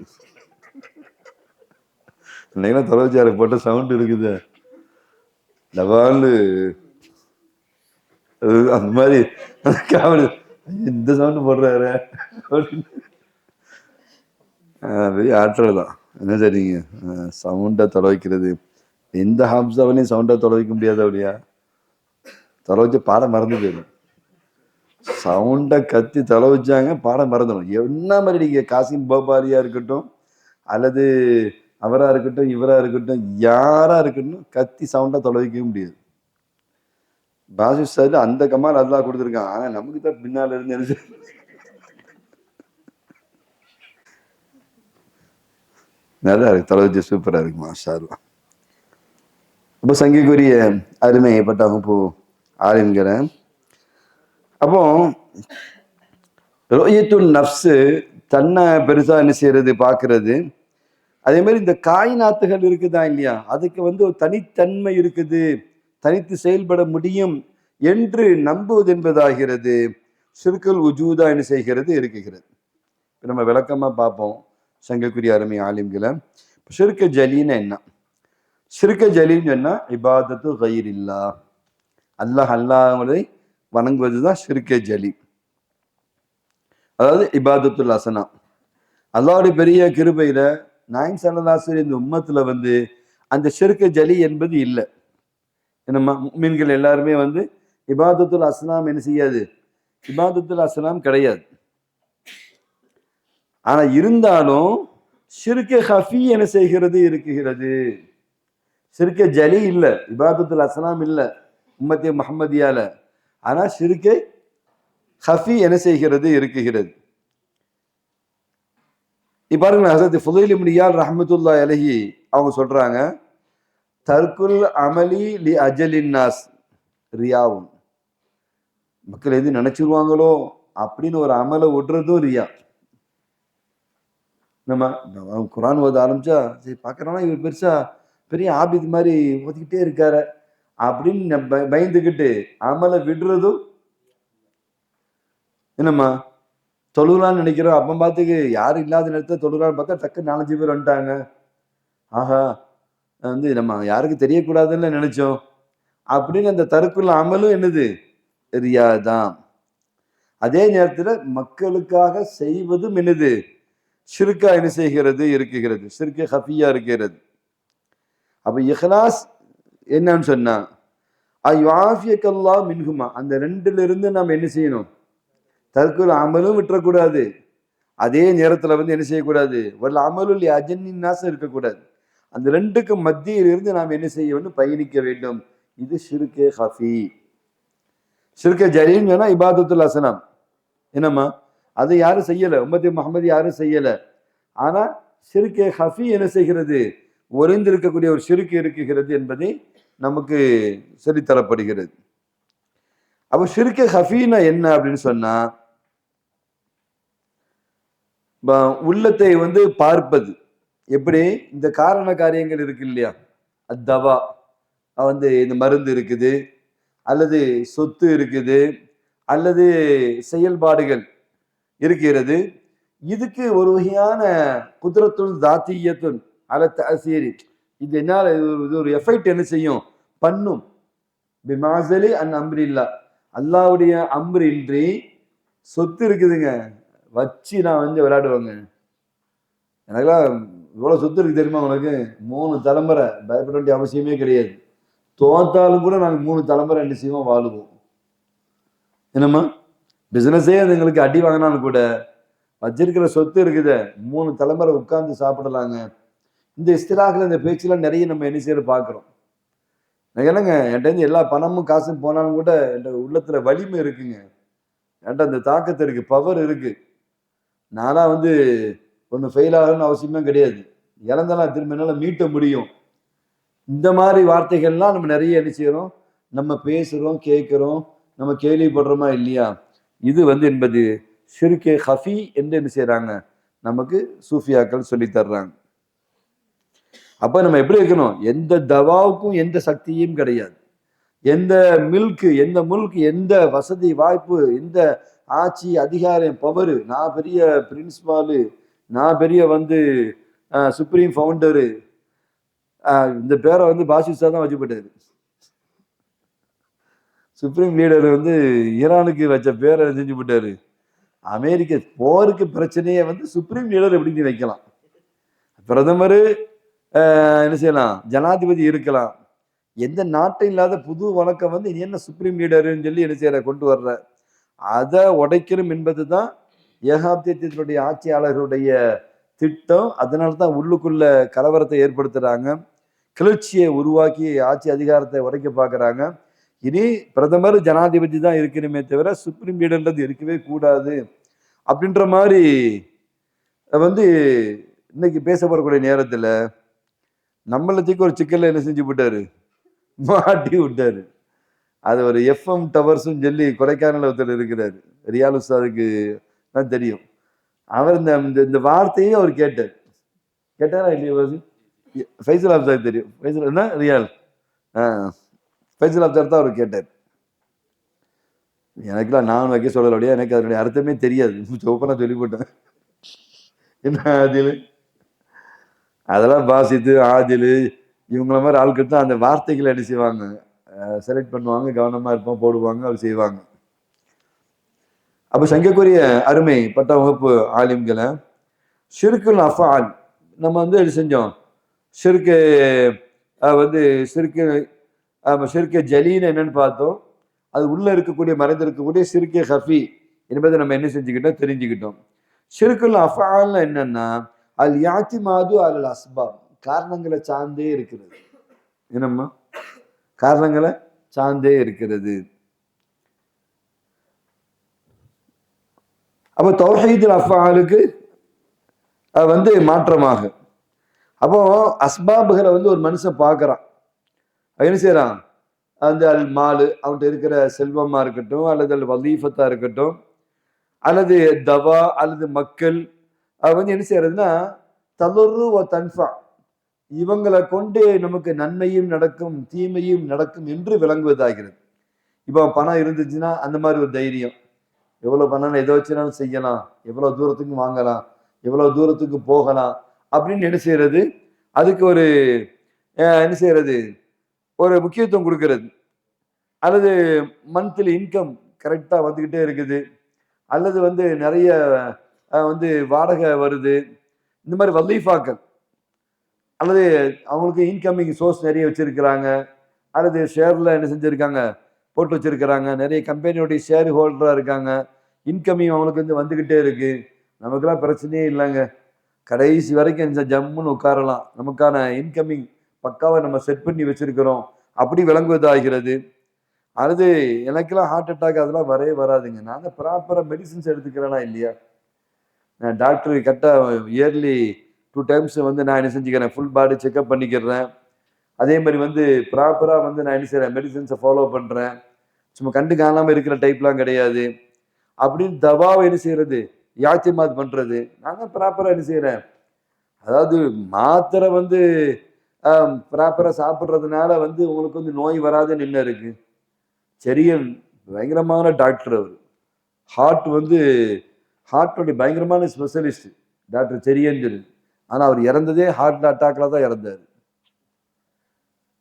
இல்லைன்னா தொலை வச்சாரு போட்ட சவுண்ட் இருக்குது லவான்னு அந்த மாதிரி காமெடி. இந்த சவுண்ட் போடுறாரு பெரிய ஆற்றல் தான். என்ன சரிங்க, சவுண்டை தொலை வைக்கிறது. எந்த ஹாப்ஸாவிலையும் சவுண்டை தொலை வைக்க முடியாது. அப்படியா தொலை வச்சு பாடம் மறந்து போயிடும். சவுண்டை கத்தி தொலை வச்சாங்க, பாடம் மறந்துடும். என்ன மாதிரி நீங்க காசிம் போபாலியா இருக்கட்டும், அல்லது அவரா இருக்கட்டும், இவரா இருக்கட்டும், யாரா இருக்கட்டும், கத்தி சவுண்டா தொலை வைக்கவே முடியாது. பாஷி சார் அந்த கமால் அல்லாஹ் கொடுத்துருக்கான். ஆனா நமக்கு தான் பின்னால இருந்து நினைச்சு நல்லா இருக்கு. தொலை வச்சு சூப்பரா இருக்கு மாஷா அல்லாஹ். அப்போ சங்கிக்குரிய அருமைப்பட்ட வகுப்பு ஆளுங்கிறேன். அப்போ ரோயத்துல் நப்சு, தன்னை பெருசா என்ன செய்யறது, பார்க்கறது. அதே மாதிரி இந்த காயினாத்துகள் இருக்குதா இல்லையா, அதுக்கு ஒரு தனித்தன்மை இருக்குது, தனித்து செயல்பட முடியும் என்று நம்புவது என்பதாகிறது ஷிர்குல் உஜூதா என்ன செய்கிறது இருக்குகிறது. நம்ம விளக்கமா பார்ப்போம் சங்கக்குரிய அருமை ஆலிம்களை. ஷிர்கு ஜலின்னு என்ன? ஷிர்கு ஜலின்னு சொன்னா இபாதத்து கைரில்லா, அல்லாஹ்வை வணங்குவதுதான் ஷிர்கு ஜலி. அதாவது இபாதத்துல் ஹசனா. அல்லாஹ்வுடைய பெரிய கிருபையில நாயகம் ஸல்லல்லாஹு அலைஹி வஸல்லம் இந்த உம்மத்துல அந்த ஷிர்கு ஜலி என்பது இல்லை. நம்ம முஃமின்கள் எல்லாருமே இபாதத்துல் அஸ்லாம் என்ன செய்யாது, இபாதத்துல் அஸ்லாம் கிடையாது. ஆனா இருந்தாலும் ஷிர்கு ஹஃபி என்ன செய்கிறது இருக்குகிறது. ஷிர்கு ஜலி இல்ல, இபாதத்துல் அஸ்லாம் இல்ல உம்மத்தே முஹம்மதியால. ஆனா ஷிர்கு ஹஃபி என்ன செய்கிறது இருக்குகிறது. பாருங்க, ஹஸரத் ஃபுதைல் இப்னு இயாத் ரஹ்மத்துல்லாஹி அலைஹி அவங்க சொல்றாங்க, தர்குல் அமலி லி அஜலின் நாஸ் ரியாவும். மக்கள் எது நினைச்சிருவாங்களோ அப்படின்னு ஒரு அமலை விடுறதும் ரியா. நம்ம குரான் ஓத ஆரம்பிச்சா சரி பார்க்கறோம்னா இவர் பெருசா பெரிய ஆபித் மாதிரி ஓதிக்கிட்டே இருக்காரு அப்படின்னு பயந்துக்கிட்டு அமலை விடுறதும். என்னம்மா தொழுகலான்னு நினைக்கிறோம், அப்ப பார்த்துக்கு யாரும் இல்லாத நேரத்தை தொழுகலான்னு பார்த்தா டக்கு 4-5 பேர் வந்துட்டாங்க. ஆஹா நம்ம யாருக்கு தெரியக்கூடாதுன்னு நினைச்சோம் அப்படின்னு அந்த தருக்குள்ள அமலும் என்னது, ரியாதான். அதே நேரத்துல மக்களுக்காக செய்வதும் என்னது, ஷிர்கா என்ன செய்கிறது இருக்குகிறது, ஷிர்கு ஹஃபியா இருக்கிறது. அப்ப இஹ்லாஸ் என்னன்னு சொன்னா அய்யுஆஃபியக்கல்லாஹ் மின்ஹுமா, அந்த ரெண்டுல இருந்து நம்ம என்ன செய்யணும், தர்க்குல் அமலும் விட்டுறக்கூடாது, அதே நேரத்துல என்ன செய்யக்கூடாது, வல் அமலுல் அஜன்னின் நாஸ் இருக்கக்கூடாது. அந்த ரெண்டுக்கு மத்தியில் இருந்து நாம் என்ன செய்ய வேண்டும், பயணிக்க வேண்டும். இது ஷிர்கே ஹஃபி. ஷிர்கே ஜலீல் சொன்னா இபாதத்துல் ஹசனம். என்னம்மா அதை யாரும் செய்யல, உம்மத்தே முஹம்மது யாரும் செய்யல. ஆனா ஷிர்கே ஹஃபி என்ன செய்கிறது, ஒளிந்திருக்கக்கூடிய ஒரு ஷிர்கு இருக்குகிறது என்பதை நமக்கு சொல்லித்தரப்படுகிறது. அப்ப ஷிர்கே ஹஃபீனா என்ன அப்படின்னு சொன்னா, உள்ளத்தை பார்ப்பது. எப்படி இந்த காரண காரியங்கள் இருக்கு இல்லையா, அத்தவா இந்த மருந்து இருக்குது, அல்லது சொத்து இருக்குது, அல்லது செயல்பாடுகள் இருக்கிறது. இதுக்கு ஒரு வகையான குத்ரத்துல் தாத்தியத்துன் அல தஅசீரி, இது என்னால இது ஒரு எஃபெக்ட் என்ன செய்யும், பண்ணும். பிமாசலி அன் அம்ரில்லா, அல்லாஹ்வுடைய அம்ரு இன்றி சொத்து இருக்குதுங்க, வச்சு நான் விளையாடுவாங்க. எனக்கெல்லாம் இவ்வளவு சொத்து இருக்கு தெரியுமா உனக்கு, 3 தலைமுறை, பயப்பட வேண்டிய அவசியமே கிடையாது. தோத்தாலும் கூட நாங்கள் 3 தலைமுறை என்ன செய்வோம், வாழுவோம். என்னம்மா பிசினஸே எங்களுக்கு அடி வாங்கினாலும் கூட வச்சிருக்கிற சொத்து இருக்குது, 3 தலைமுறை உட்கார்ந்து சாப்பிடலாங்க. இந்த இஸ்திலாக்கள் இந்த பேச்செல்லாம் நிறைய நம்ம என்ன செய்ய பார்க்கிறோம். என்னங்க என்கிட்ட எல்லா பணமும் காசும் போனாலும் கூட என் உள்ளத்துல வலிமை இருக்குங்க, என்கிட்ட அந்த தாக்கத்து இருக்கு, பவர் இருக்கு. நானா ஒன்று ஃபெயில் ஆகணும்னு அவசியமே கிடையாது, இழந்தெல்லாம் திரும்ப என்னால் மீட்ட முடியும். இந்த மாதிரி வார்த்தைகள்லாம் நம்ம நிறைய என்ன செய்யறோம், நம்ம பேசுறோம், கேட்கிறோம், நம்ம கேள்விப்படுறோமா இல்லையா. இது என்பது ஷிர்கே ஹஃபி என்று என்ன செய்யறாங்க, நமக்கு சூஃபியாக்கள் சொல்லி தர்றாங்க. அப்ப நம்ம எப்படி இருக்கணும், எந்த தவாவுக்கும் எந்த சக்தியும் கிடையாது. எந்த எந்த முல்க், எந்த வசதி வாய்ப்பு, எந்த ஆட்சி அதிகாரம் பவரு, நான் பெரிய பிரின்சிபாலு, நான் பெரிய சுப்ரீம் ஃபவுண்டரு, இந்த பேரை பாசிஸ்டா தான் வச்சுப்பட்டாரு. சுப்ரீம் லீடர் ஈரானுக்கு வச்ச பேரை செஞ்சு போட்டாரு. அமெரிக்க போருக்கு பிரச்சனையை சுப்ரீம் லீடர் எப்படி வைக்கலாம்? பிரதமர் என்ன செய்யலாம், ஜனாதிபதி இருக்கலாம். எந்த நாட்டும் இல்லாத புது வழக்கம் நீ என்ன சுப்ரீம் லீடர்னு சொல்லி என்ன செய்யற கொண்டு வர்ற. அதை உடைக்கணும் என்பதுதான் ஏகாப்தியத்தினுடைய ஆட்சியாளர்களுடைய திட்டம். அதனால்தான் உள்ளுக்குள்ள கலவரத்தை ஏற்படுத்துறாங்க, கிளர்ச்சியை உருவாக்கி ஆட்சி அதிகாரத்தை உடைக்க பார்க்கறாங்க. இனி பிரதமர் ஜனாதிபதி தான் இருக்கணுமே தவிர சுப்ரீம் லீடர்ன்றது இருக்கவே கூடாது அப்படின்ற மாதிரி இன்னைக்கு பேசப்படக்கூடிய நேரத்துல நம்மளத்துக்கு ஒரு சிக்கல்ல என்ன செஞ்சு விட்டாரு, மாட்டி விட்டாரு. அது ஒரு எஃப்எம் டவர்ஸ்ன்னு சொல்லி கொடைக்கானல் ஒருத்தர் இருக்கிறாரு, ரியால் உஸ்தாதுக்கு தான் தெரியும். அவர் இந்த வார்த்தையும் அவர் கேட்டாரா இல்லையா? ஃபைசல் அப்சார் தெரியும், ஃபைசல் என்ன ரியால் ஃபைசல் அப்சார் தான் அவர் கேட்டார். எனக்குலாம் நான் வைக்க சொல்லலையா, எனக்கு அதனுடைய அர்த்தமே தெரியாது, ஓப்பனா சொல்லி போட்டேன். என்ன ஆதில், அதெல்லாம் பாசித்து ஆதில் இவங்கள மாதிரி ஆட்கள் தான் அந்த வார்த்தைகளை என்ன செய்வாங்க, செலக்ட் பண்ணுவாங்க, கவனமா இருப்போம், போடுவாங்க, அவர் செய்வாங்க. அப்ப சங்கக்குரிய அருமை பட்ட வகுப்பு ஆலிம்களை ஷிர்குல் அஃபால் நம்ம என்ன செஞ்சோம், ஷிர்கு ஷிர்கு ஜலீல் என்னன்னு பார்த்தோம். அது உள்ள இருக்கக்கூடிய மறைந்திருக்கக்கூடிய ஷிர்கு ஹஃபி என்பதை நம்ம என்ன செஞ்சுக்கிட்டோம், தெரிஞ்சுக்கிட்டோம். ஷிர்குல் அஃபால் என்னன்னா அல் யாத்திமாது அல் அஸ்பாப், காரணங்களை சார்ந்தே இருக்கிறது. என்னம்மா, காரணங்களை சார்ந்தே இருக்கிறது. அப்ப தௌஹீதுல் அஃபாலுக்கு மாற்றமாக அப்போ அஸ்பாபுகளை ஒரு மனுஷன் பார்க்கறான், என்ன செய்யறான், அந்த அல் மாலு அவன்கிட்ட இருக்கிற செல்வமா இருக்கட்டும், அல்லது அல் வலீஃபத்தா இருக்கட்டும், அல்லது தவா அல்லது மக்கள், அது என்ன செய்யறதுன்னா தலுரு வ தன்ஃபா, இவங்களை கொண்டு நமக்கு நன்மையும் நடக்கும் தீமையும் நடக்கும் என்று விளங்குவதாகிறது. இப்போ பணம் இருந்துச்சுன்னா அந்த மாதிரி ஒரு தைரியம், எவ்வளவு பணம் எதை வச்சுனாலும் செய்யலாம், எவ்வளவு தூரத்துக்கு வாங்கலாம், எவ்வளவு தூரத்துக்கு போகலாம் அப்படின்னு என்ன செய்யறது, அதுக்கு ஒரு என்ன செய்யறது, ஒரு முக்கியத்துவம் கொடுக்கறது. அல்லது மந்த்லி இன்கம் கரெக்டா வந்துகிட்டே இருக்குது, அல்லது நிறைய வாடகை வருது, இந்த மாதிரி வலீஃபாக்கள், அல்லது அவங்களுக்கு இன்கமிங் சோர்ஸ் நிறைய வச்சிருக்கிறாங்க, அல்லது ஷேர்ல என்ன செஞ்சிருக்காங்க, போட்டு வச்சிருக்கிறாங்க, நிறைய கம்பெனியோடைய ஷேர் ஹோல்டரா இருக்காங்க, இன்கமிங் அவங்களுக்கு வந்துகிட்டே இருக்கு. நமக்கெல்லாம் பிரச்சனையே இல்லைங்க, கடைசி வரைக்கும் ஜம்முன்னு உட்காரலாம், நமக்கான இன்கமிங் பக்காவை நம்ம செட் பண்ணி வச்சிருக்கிறோம் அப்படி விளங்குவதாகிறது. அல்லது எனக்கெல்லாம் ஹார்ட் அட்டாக் அதெல்லாம் வரவே வராதுங்க, நான் ப்ராப்பரா மெடிசின்ஸ் எடுத்துக்கிறேனா இல்லையா, நான் டாக்டர் கரெக்டாக இயர்லி 2 times நான் என்ன செஞ்சுக்கிறேன், ஃபுல் பாடி செக்அப் பண்ணிக்கிறேன். அதே மாதிரி ப்ராப்பராக நான் என்ன செய்கிறேன், மெடிசின்ஸை ஃபாலோ பண்ணுறேன், சும்மா கண்டு காணாமல் இருக்கிற டைப்லாம் கிடையாது. அப்படின்னு தவாவை என்ன செய்யறது, யாத்திமாத் பண்றது, நான் ப்ராப்பராக என்ன செய்கிறேன். அதாவது மாத்திரை ப்ராப்பராக சாப்பிட்றதுனால உங்களுக்கு நோய் வராதுன்னு என்ன இருக்கு. செரியன் பயங்கரமான டாக்டர், அவர் ஹார்ட்டோடைய பயங்கரமான ஸ்பெஷலிஸ்ட் டாக்டர் செரியன் சொல்லி. ஆனா அவர் இறந்ததே ஹார்ட் அட்டாக்ல தான் இறந்தார்.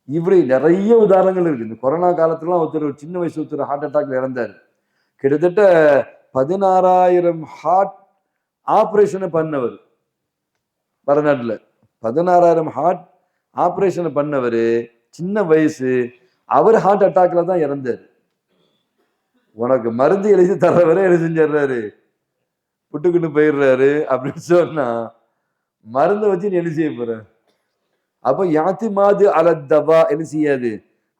இப்படி நிறைய உதாரணங்கள் இருக்கு. இந்த கொரோனா காலத்துலாம் ஒருத்தர் சின்ன வயசு ஒருத்தர் ஹார்ட் அட்டாக்ல இறந்தார். கிட்டத்தட்ட 16,000 ஹார்ட் ஆபரேஷனை பண்ணவர் வடநாட்டில். 16,000 ஹார்ட் ஆபரேஷனை பண்ணவர், சின்ன வயசு, அவர் ஹார்ட் அட்டாக்ல தான் இறந்தார். உனக்கு மருந்து எழுதி தர்றவரே என்ன செஞ்சிடுறாரு, புட்டுக்குன்னு போயிடுறாரு அப்படின்னு சொன்னா மருந்தை வச்சு நீ என்ன செய்ய போற. அப்போ யாத்திமாது அலத்தவா என்ன செய்யாது,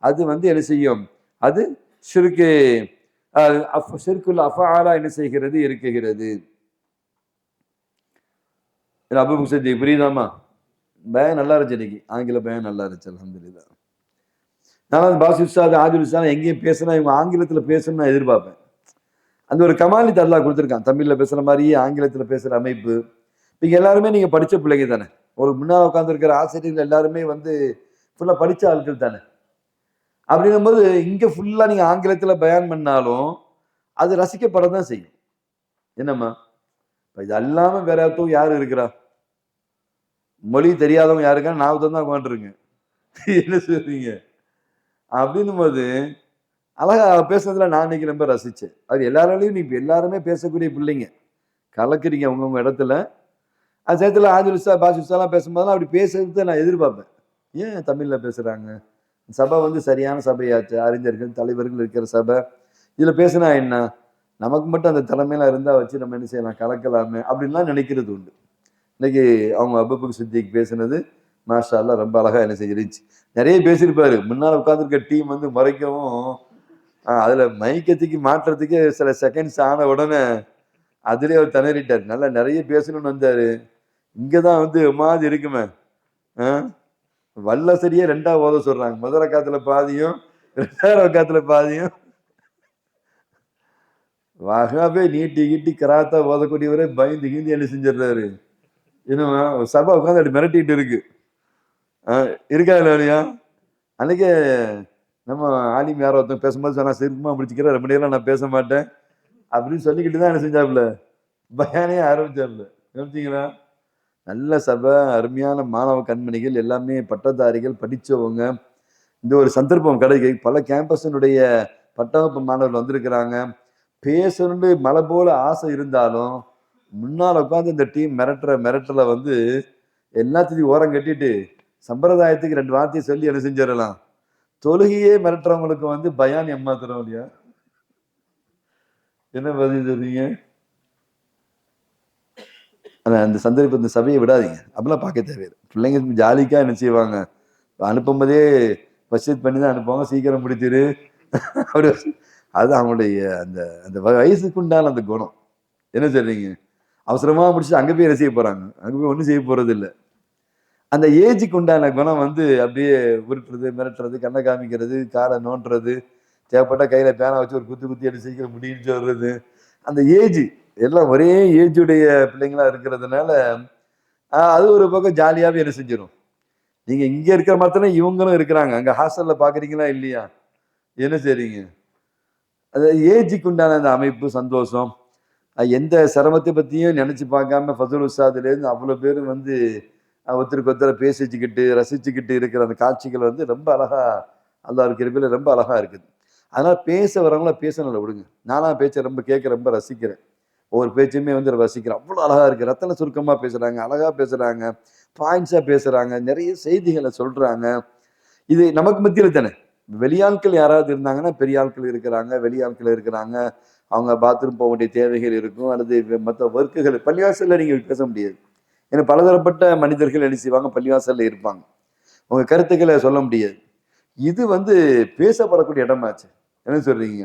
அது என்ன செய்யும், அது ஷிர்குல் அஃஆலா என்ன செய்கிறது, இருக்குகிறது. அபு சதி புரியுதாமா? பயம் நல்லா இருந்துச்சு இன்னைக்கு, ஆங்கில பயம் நல்லா இருந்துச்சு அல்ஹம்துலில்லாஹ். நான் பாசி உஸ்தாத் ஆதில் உஸ்தாத் எங்கேயும் பேசுனா இவங்க ஆங்கிலத்துல பேசணும்னு நான் எதிர்பார்ப்பேன். அந்த ஒரு கமாலித் அல்லாஹ் கொடுத்துருக்கான், தமிழ்ல பேசுற மாதிரியே ஆங்கிலத்துல பேசுற அமைப்பு. நீங்க எல்லாருமே நீங்க படிச்ச பிள்ளைங்க தானே, உங்களுக்கு முன்னால் உட்கார்ந்து இருக்கிற ஆசிரியர்கள் எல்லாருமே ஃபுல்லா படிச்ச ஆட்கள் தானே. அப்படின்னும் போது இங்க ஃபுல்லா நீங்க ஆங்கிலத்துல பயான் பண்ணாலும் அது ரசிக்கப்படதான் செய்யும். என்னம்மா இது அல்லாம வேற யாருக்கும் யாரு இருக்கிறா? மொழி தெரியாதவங்க யாருக்கா நான் தான் உட்காந்துருங்க. என்ன சொல்றீங்க? அப்படின்னும் போது அழகா பேசுனதுல நான் இன்னைக்கு ரொம்ப ரசிச்சேன். அது எல்லாராலையும் நீ எல்லாருமே பேசக்கூடிய பிள்ளைங்க கலக்குறீங்க உங்க இடத்துல. அது சேர்த்துல ஆதிலுசா பாஷுசாலாம் பேசும்போதெல்லாம் அப்படி பேசுறதை நான் எதிர்பார்ப்பேன். ஏன் தமிழ்ல பேசுறாங்க? சபை வந்து சரியான சபையாச்சு, அறிஞர்கள் தலைவர்கள் இருக்கிற சபை. இதுல பேசினா என்ன? நமக்கு மட்டும் அந்த தலைமையில இருந்தா வச்சு நம்ம என்ன செய்யலாம், கலக்கலாமே அப்படின்லாம் நினைக்கிறது உண்டு. இன்னைக்கு அவங்க அபூபக்கர் சித்திக் பேசுனது மாஷா அல்லாஹ் ரொம்ப அழகா என்ன செஞ்சிருந்துச்சு. நிறைய பேசியிருப்பாரு. முன்னால உட்கார்ந்துருக்க டீம் வந்து மறைக்கவும் அதுல மைக்கத்துக்கு மாற்றுறதுக்கே சில செகண்ட்ஸ் ஆன உடனே அதுலயே அவர் திணறிட்டார். நல்லா நிறைய பேசணும்னு வந்தாரு. இங்கதான் வந்து மாதிரி இருக்குமே. வல்ல சரியே ரெண்டா ஓத சொல்றாங்க. முதல் ரக்காத்துல பாதியும், ரெண்டாவது ரக்காத்துல பாதியும். வகாவே நீட்டி கீட்டி கராத்தா ஓதக்கூடியவரே பயந்து கீந்தி என்ன செஞ்சிடுறாரு. இன்னும் சபை உட்காந்து அப்படி மிரட்டிட்டு இருக்கு. இருக்கா இல்லையா? அன்னைக்கு நம்ம ஆலிம் யாரோ ஒருத்தன் பேசும்போது சொன்னா சிறுமா முடிச்சுக்கிறேன், ரொம்ப நேரம் நான் பேச மாட்டேன் அப்படின்னு சொல்லிக்கிட்டு தான் என்ன செஞ்சாப்புல பயானே ஆரம்பிச்சாப்புல. கவனிச்சிங்களா? நல்ல சபை, அருமையான மாணவ கண்மணிகள் எல்லாமே பட்டதாரிகள், படிச்சவங்க. இந்த ஒரு சந்தர்ப்பம் கிடைக்கு. பல கேம்பஸினுடைய பட்டவகுப்பு மாணவர்கள் வந்திருக்கிறாங்க. பேசணும்னு மலை போல ஆசை இருந்தாலும் முன்னால் உட்காந்து இந்த டீம் மிரட்டல வந்து எல்லாத்தையும் ஓரம் கட்டிட்டு சம்பிரதாயத்துக்கு 2 வார்த்தையை சொல்லி என்ன செஞ்சிடலாம். தொழுகையே மிரட்டுறவங்களுக்கு வந்து பயான் ஏமாத்துறோம் இல்லையா? என்ன பதில் சொல்றீங்க? அந்த சந்தர்ப்பம் இந்த சபையை விடாதீங்க. அப்படிலாம் பார்க்க தேவையில்லை. பிள்ளைங்க ஜாலிக்கா என்ன செய்வாங்க, அனுப்பும் போதே பட்ஜெட் பண்ணி தான் அனுப்புவாங்க. சீக்கிரம் முடிச்சிரு அப்படி அது அவங்களுடைய அந்த அந்த வயசுக்கு உண்டான அந்த குணம். என்ன சொல்றீங்க? அவசரமா முடிச்சுட்டு அங்க போய் என்ன செய்ய போறாங்க? அங்க போய் ஒன்றும் செய்ய போறது இல்லை. அந்த ஏஜுக்கு உண்டான குணம் வந்து அப்படியே உருட்டுறது, மிரட்டுறது, கண்ணை காமிக்கிறது, காலை நோண்டுறது, தேவைப்பட்ட கையில பேனா வச்சு ஒரு குத்தி குத்தி எடுத்து சீக்கிரம் முடின்னு சொல்றது. அந்த ஏஜ் எல்லாம் ஒரே ஏஜுடைய பிள்ளைங்களா இருக்கிறதுனால அது ஒரு பக்கம் ஜாலியாவே என்ன செஞ்சிடும். நீங்க இங்க இருக்கிற மாதிரி இவங்களும் இருக்கிறாங்க. அங்க ஹாஸ்டல்ல பாக்குறீங்களா இல்லையா? என்ன செய்றீங்க? அது ஏஜுக்கு உண்டான அந்த அமைப்பு, சந்தோஷம், எந்த சிரமத்தை பத்தியும் நினைச்சு பார்க்காம ஃபதுல் உஸ்தாதுலேருந்து அவ்வளவு பேரும் வந்து ஒருத்தருக்கு ஒருத்தரை பேசிச்சுக்கிட்டு ரசிச்சுக்கிட்டு இருக்கிற அந்த காட்சிகள் வந்து ரொம்ப அழகா அல்லாஹ் கிருபையில ரொம்ப அழகா இருக்குது. அதனால பேச வரவங்கள பேசணும்ல விடுங்க. நானா பேச்சை ரொம்ப கேட்க ரொம்ப ரசிக்கிறேன். ஒவ்வொரு பேச்சுமே வந்து ரசிக்கிறேன். அவ்வளோ அழகா இருக்கு. ரத்தன சுருக்கமா பேசுறாங்க, அழகா பேசுறாங்க, பாயிண்ட்ஸா பேசுறாங்க, நிறைய செய்திகளை சொல்றாங்க. இது நமக்கு மத்தியில தானே. வெளியாட்கள் யாராவது இருந்தாங்கன்னா பெரிய ஆட்கள் இருக்கிறாங்க, வெளியாட்கள் இருக்கிறாங்க. அவங்க பாத்ரூம் போக வேண்டிய தேவைகள் இருக்கும், அல்லது மற்ற ஒர்க்குகள். பள்ளிவாசல்ல நீங்க பேச முடியாது. ஏன்னா பலதரப்பட்ட மனிதர்கள் என்ன செய்வாங்க, பள்ளிவாசல்ல இருப்பாங்க. உங்க கருத்துக்களை சொல்ல முடியாது. இது வந்து பேசப்படக்கூடிய இடமாச்சு. என்ன சொல்றீங்க?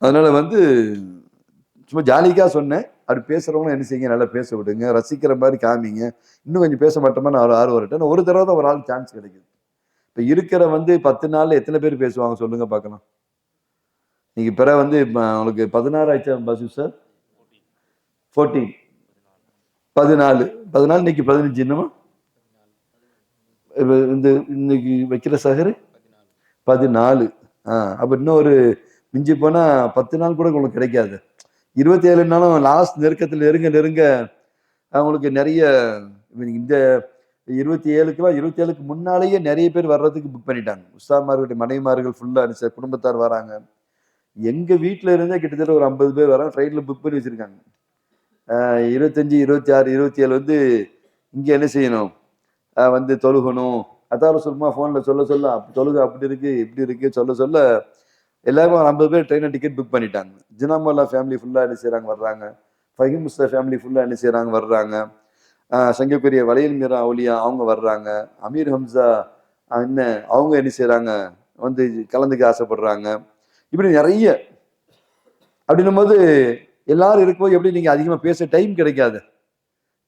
அதனால வந்து சும்மா ஜாலிக்கா சொன்னேன். அப்படி பேசுறவங்க என்ன செய்யுங்க, நல்லா பேச விடுங்க, ரசிக்கிற மாதிரி காமிங்க. இன்னும் கொஞ்சம் பேச மாட்டோமா நான் ஆர்வம் வரட்டும். ஒரு தடவை தான் ஒரு ஆள் சான்ஸ் கிடைக்குது. இப்ப இருக்கிற வந்து 10 நாள்ல எத்தனை பேர் பேசுவாங்க சொல்லுங்க பார்க்கலாம். நீங்க பிற வந்து உங்களுக்கு 16 ஆயிடுச்சா பாசு சார்? 14 14 14 இன்னைக்கு 15 என்னமா இந்த இன்னைக்கு வைக்கிற சகரு 14. அப்ப இன்னும் ஒரு மிஞ்சி போனா 10 நாள் கூட உங்களுக்கு கிடைக்காது. 27 நாளும் லாஸ்ட் நெருக்கத்தில் நெருங்க நெருங்க அவங்களுக்கு நிறைய இந்த 27க்கு முன்னாலேயே நிறைய பேர் வர்றதுக்கு புக் பண்ணிட்டாங்க. உஸ்தாமார்களுடைய மனைவிமார்கள் ஃபுல்லா குடும்பத்தார் வராங்க. எங்க வீட்டுல இருந்தே கிட்டத்தட்ட ஒரு 50 பேர் வராங்க. ட்ரெயின்ல புக் பண்ணி வச்சிருக்காங்க. 25, 26, 27 வந்து இங்க என்ன செய்யணும், வந்து தொழுகணும். அதாவது சும்மா போன்ல சொல்ல சொல்ல தொழுக அப்படி இருக்கு இப்படி இருக்கு சொல்ல சொல்ல எல்லாரும் 50 பேர் ட்ரெயினை டிக்கெட் புக் பண்ணிட்டாங்க. ஜினாமல்லா ஃபேமிலி ஃபுல்லா என்ன செய்யறாங்க வர்றாங்க. ஃபஹீம் முஸ்தா ஃபேமிலி ஃபுல்லா என்ன செய்யறாங்க வர்றாங்க. சங்கக்குரிய வளையல் மீரா அவுலியா அவங்க வர்றாங்க. அமீர் ஹம்சா என்ன அவங்க என்ன செய்யறாங்க வந்து கலந்துக்க ஆசைப்படுறாங்க. இப்படி நிறைய அப்படின்னும் போது எல்லாரும் இருக்கும்போது எப்படி நீங்க அதிகமா பேச டைம் கிடைக்காது.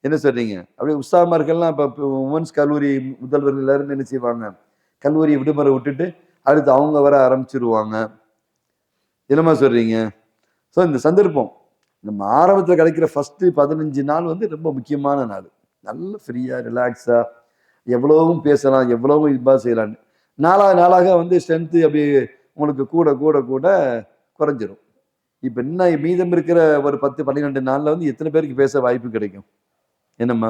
என்ன சொல்றீங்க? அப்படியே உஸ்தாமார்கள்லாம் இப்ப உமன்ஸ் கல்லூரி முதல்வர்கள் எல்லாரும் என்ன செய்வாங்க, கல்லூரி விடுமுறை விட்டுட்டு அடுத்து அவங்க வர ஆரம்பிச்சிருவாங்க. என்னமா சொல்றீங்க? ஸோ இந்த சந்தர்ப்பம் நம்ம ஆரம்பத்தில் கிடைக்கிற ஃபர்ஸ்ட் 15 நாள் வந்து ரொம்ப முக்கியமான நாள். நல்ல ஃப்ரீயா ரிலாக்ஸா எவ்வளவும் பேசலாம், எவ்வளவும் இதுபா செய்யலாம். நாளாக நாளாக வந்து ஸ்ட்ரென்த்து அப்படி உங்களுக்கு கூட கூட கூட குறைஞ்சிரும். இப்போ என்ன மீதம் இருக்கிற ஒரு 10-12 நாளில் வந்து எத்தனை பேருக்கு பேச வாய்ப்பு கிடைக்கும்? என்னம்மா?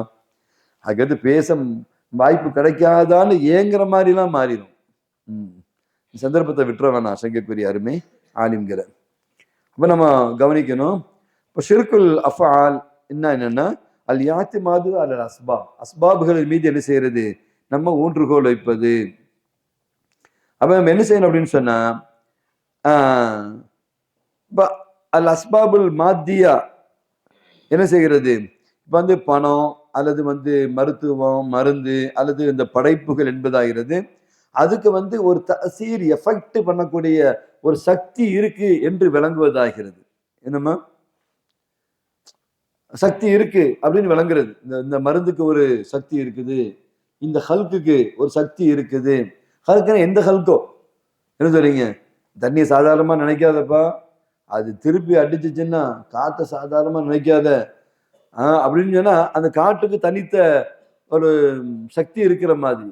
அதுக்கடுத்து பேச வாய்ப்பு கிடைக்காதான்னு ஏங்குற மாதிரிலாம் மாறிடும். சந்தர்ப்பத்தை விட்டுற வேணாம் சங்கைக்குரிய அருமை ஆலிம்கிற. அப்போ நம்ம கவனிக்கணும். இப்போ ஷிர்குல் அஃபால் என்னன்னா அல் யாத்திமாது அல் அஸ்பாப், அஸ்பாபுகள் மீது என்ன செய்யறது? நம்ம ஊன்றுகோல் வைப்பது. அப்ப நம்ம என்ன செய்யணும் அப்படின்னு சொன்னா அல் அஸ்பாபுல் மாத்தியா என்ன செய்கிறது? இப்ப வந்து பணம் அல்லது வந்து மருத்துவம், மருந்து அல்லது இந்த படைப்புகள் என்பதாகிறது அதுக்கு வந்து ஒரு தசீர் எஃபெக்ட் பண்ணக்கூடிய ஒரு சக்தி இருக்கு என்று விளங்குவதாகிறது. என்னமா சக்தி இருக்கு அப்படின்னு விளங்குறது. இந்த மருந்துக்கு ஒரு சக்தி இருக்குது, இந்த ஹல்குக்கு ஒரு சக்தி இருக்குது. ஹல்குன்னா எந்த ஹல்கோ என்ன சொல்றீங்க? தண்ணியை சாதாரணமா நினைக்காதப்பா, அது திருப்பி அடிச்சுச்சுன்னா காற்றை சாதாரணமா நினைக்காத அப்படின்னு சொன்னா அந்த காட்டுக்கு தனித்த ஒரு சக்தி இருக்கிற மாதிரி,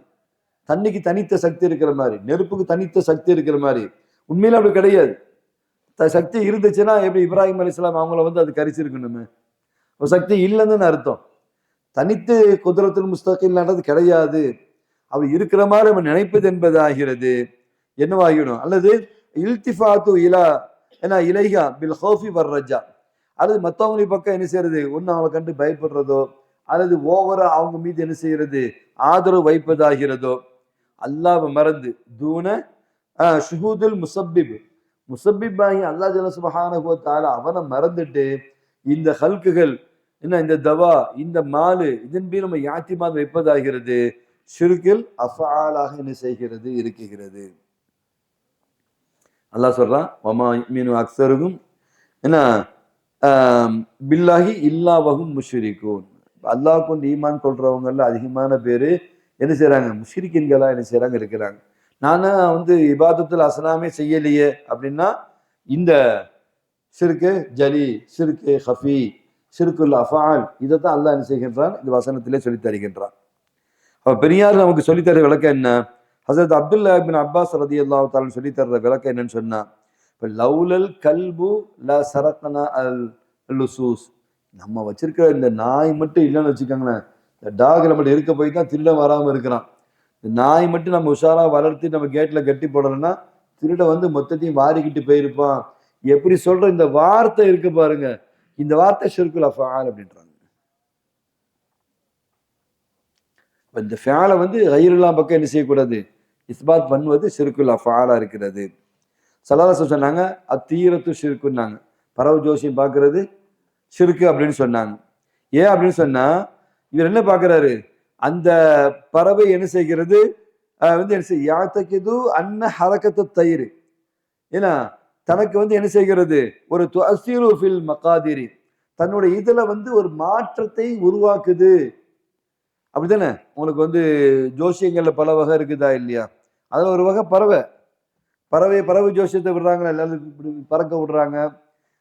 தண்ணிக்கு தனித்த சக்தி இருக்கிற மாதிரி, நெருப்புக்கு தனித்த சக்தி இருக்கிற மாதிரி. உண்மையில அப்படி கிடையாது. சக்தி இருந்துச்சுன்னா எப்படி இப்ராஹிம் அலைஹிஸ்ஸலாம் அவங்கள வந்து அது கரிச்சிருக்கணுமே. சக்தி இல்லைன்னு அர்த்தம். தனித்து குதிரத்துல் முஸ்தகில்ன்றது கிடையாது. அவர் இருக்கிற மாதிரி நம்ம நினைப்பது என்பதாகிறது என்னவாகிடும்? அல்லது இல்திஃபாத்து இலா ஏன்னா இலைஹா பில் ஹௌஃபி வர் ரஜா, அல்லது மற்றவங்களை பக்கம் என்ன செய்யறது? ஒன்று அவங்களை கண்டு பயப்படுறதோ அல்லது ஓவரா அவங்க மீது என்ன செய்யறது? ஆதரவு வைப்பதாகிறதோ. அல்லாஹ் மறந்து தூன ஷுஹூதுல் முசப்பிப், முசப்பிப் ஆகி அல்லாஹ் ஜல்ல சுப்ஹானஹு வ தஆலா அவனை மறந்துட்டு இந்த ஹல்குகள் என்ன, இந்த தவா, இந்த மாலு, இதன் மீது நம்ம யாத்திமாத் வைப்பதாகிறது ஷிர்கில் அஃஆலாக என்ன செய்கிறது? இருக்குகிறது. அல்லாஹ் சொல்றான், வமா யுமினு அக்ஸருஹும் என்ன பில்லாஹி இல்லா வஹும் முஷ்ரிகூன். அல்லாஹ் கொண்டு ஈமான் கொள்றவங்கல அதிகமான பேரு என்ன செய்யறாங்க? முஷ்ரிக்கின்களா என்ன செய்யறாங்க? இருக்கிறாங்க. நானா வந்து இபாதத்துல் அஸ்னாமே செய்யலையே அப்படின்னா இந்த ஷிர்கு ஜலி, ஷிர்கு ஹஃபி, ஷிர்குல் அஃஆல் இதைத்தான் அல்லாஹ் என்ன செய்கின்றான்? இந்த வசனத்திலே சொல்லித் தருகின்றான். அப்ப பெரியார் நமக்கு சொல்லித்தர விளக்கம் என்ன? ஹசரத் அப்துல்லா இப்னு அப்பாஸ் ரலியல்லாஹு தஆலா சொல்லி தர்ற விளக்கம் என்னன்னு சொன்னா, இப்ப லௌலல் கல்பு ல சரக்னா அல் லுசூஸ், நம்ம வச்சிருக்கிற இந்த நாய் மட்டும் இல்லைன்னு வச்சுக்கோங்களேன், இந்த டாக் நம்மகிட்ட இருக்க போய் தான் திருட வராம இருக்கிறான். இந்த நாய் மட்டும் நம்ம உஷாரா வளர்த்து நம்ம கேட்ல கட்டி போடணும்னா திருட வந்து மொத்தத்தையும் வாரிக்கிட்டு போயிருப்பான். எப்படி சொல்ற இந்த வார்த்தை இருக்கு பாருங்க, இந்த வார்த்தை ஷிர்குல் அஃஆல் அப்படின்றாங்க. இந்த ஃபியாலை வந்து கைருல்லா பக்கம் என்ன செய்யக்கூடாது? இஸ்பாத் பண்ணுவது ஷிர்குல் அஃஆலா இருக்கிறது. ஸல்லல்லாஹு சொன்னாங்க அத்தீரத்து ஷிர்குன்னாங்க, பரவ ஜோசியம் பார்க்கறது ஷிர்கு அப்படின்னு சொன்னாங்க. ஏன் அப்படின்னு சொன்னா இவர் என்ன பார்க்கிறாரு? அந்த பறவை என்ன செய்கிறது? வந்து என்ன செய்ய யாத்தகிது அன்ன ஹரக்கத்து தயிர், ஏன்னா தனக்கு வந்து என்ன செய்கிறது? ஒரு துஅஸீரு ஃபில் மகாதிரி, தன்னுடைய இதுல வந்து ஒரு மாற்றத்தை உருவாக்குது. அப்படித்தானே? உங்களுக்கு வந்து ஜோசியங்கள்ல பல வகை இருக்குதா இல்லையா? அதுல ஒரு வகை பறவை. பறவை ஜோசியத்தை விடுறாங்களா, எல்லாரும் பறக்க விடுறாங்க.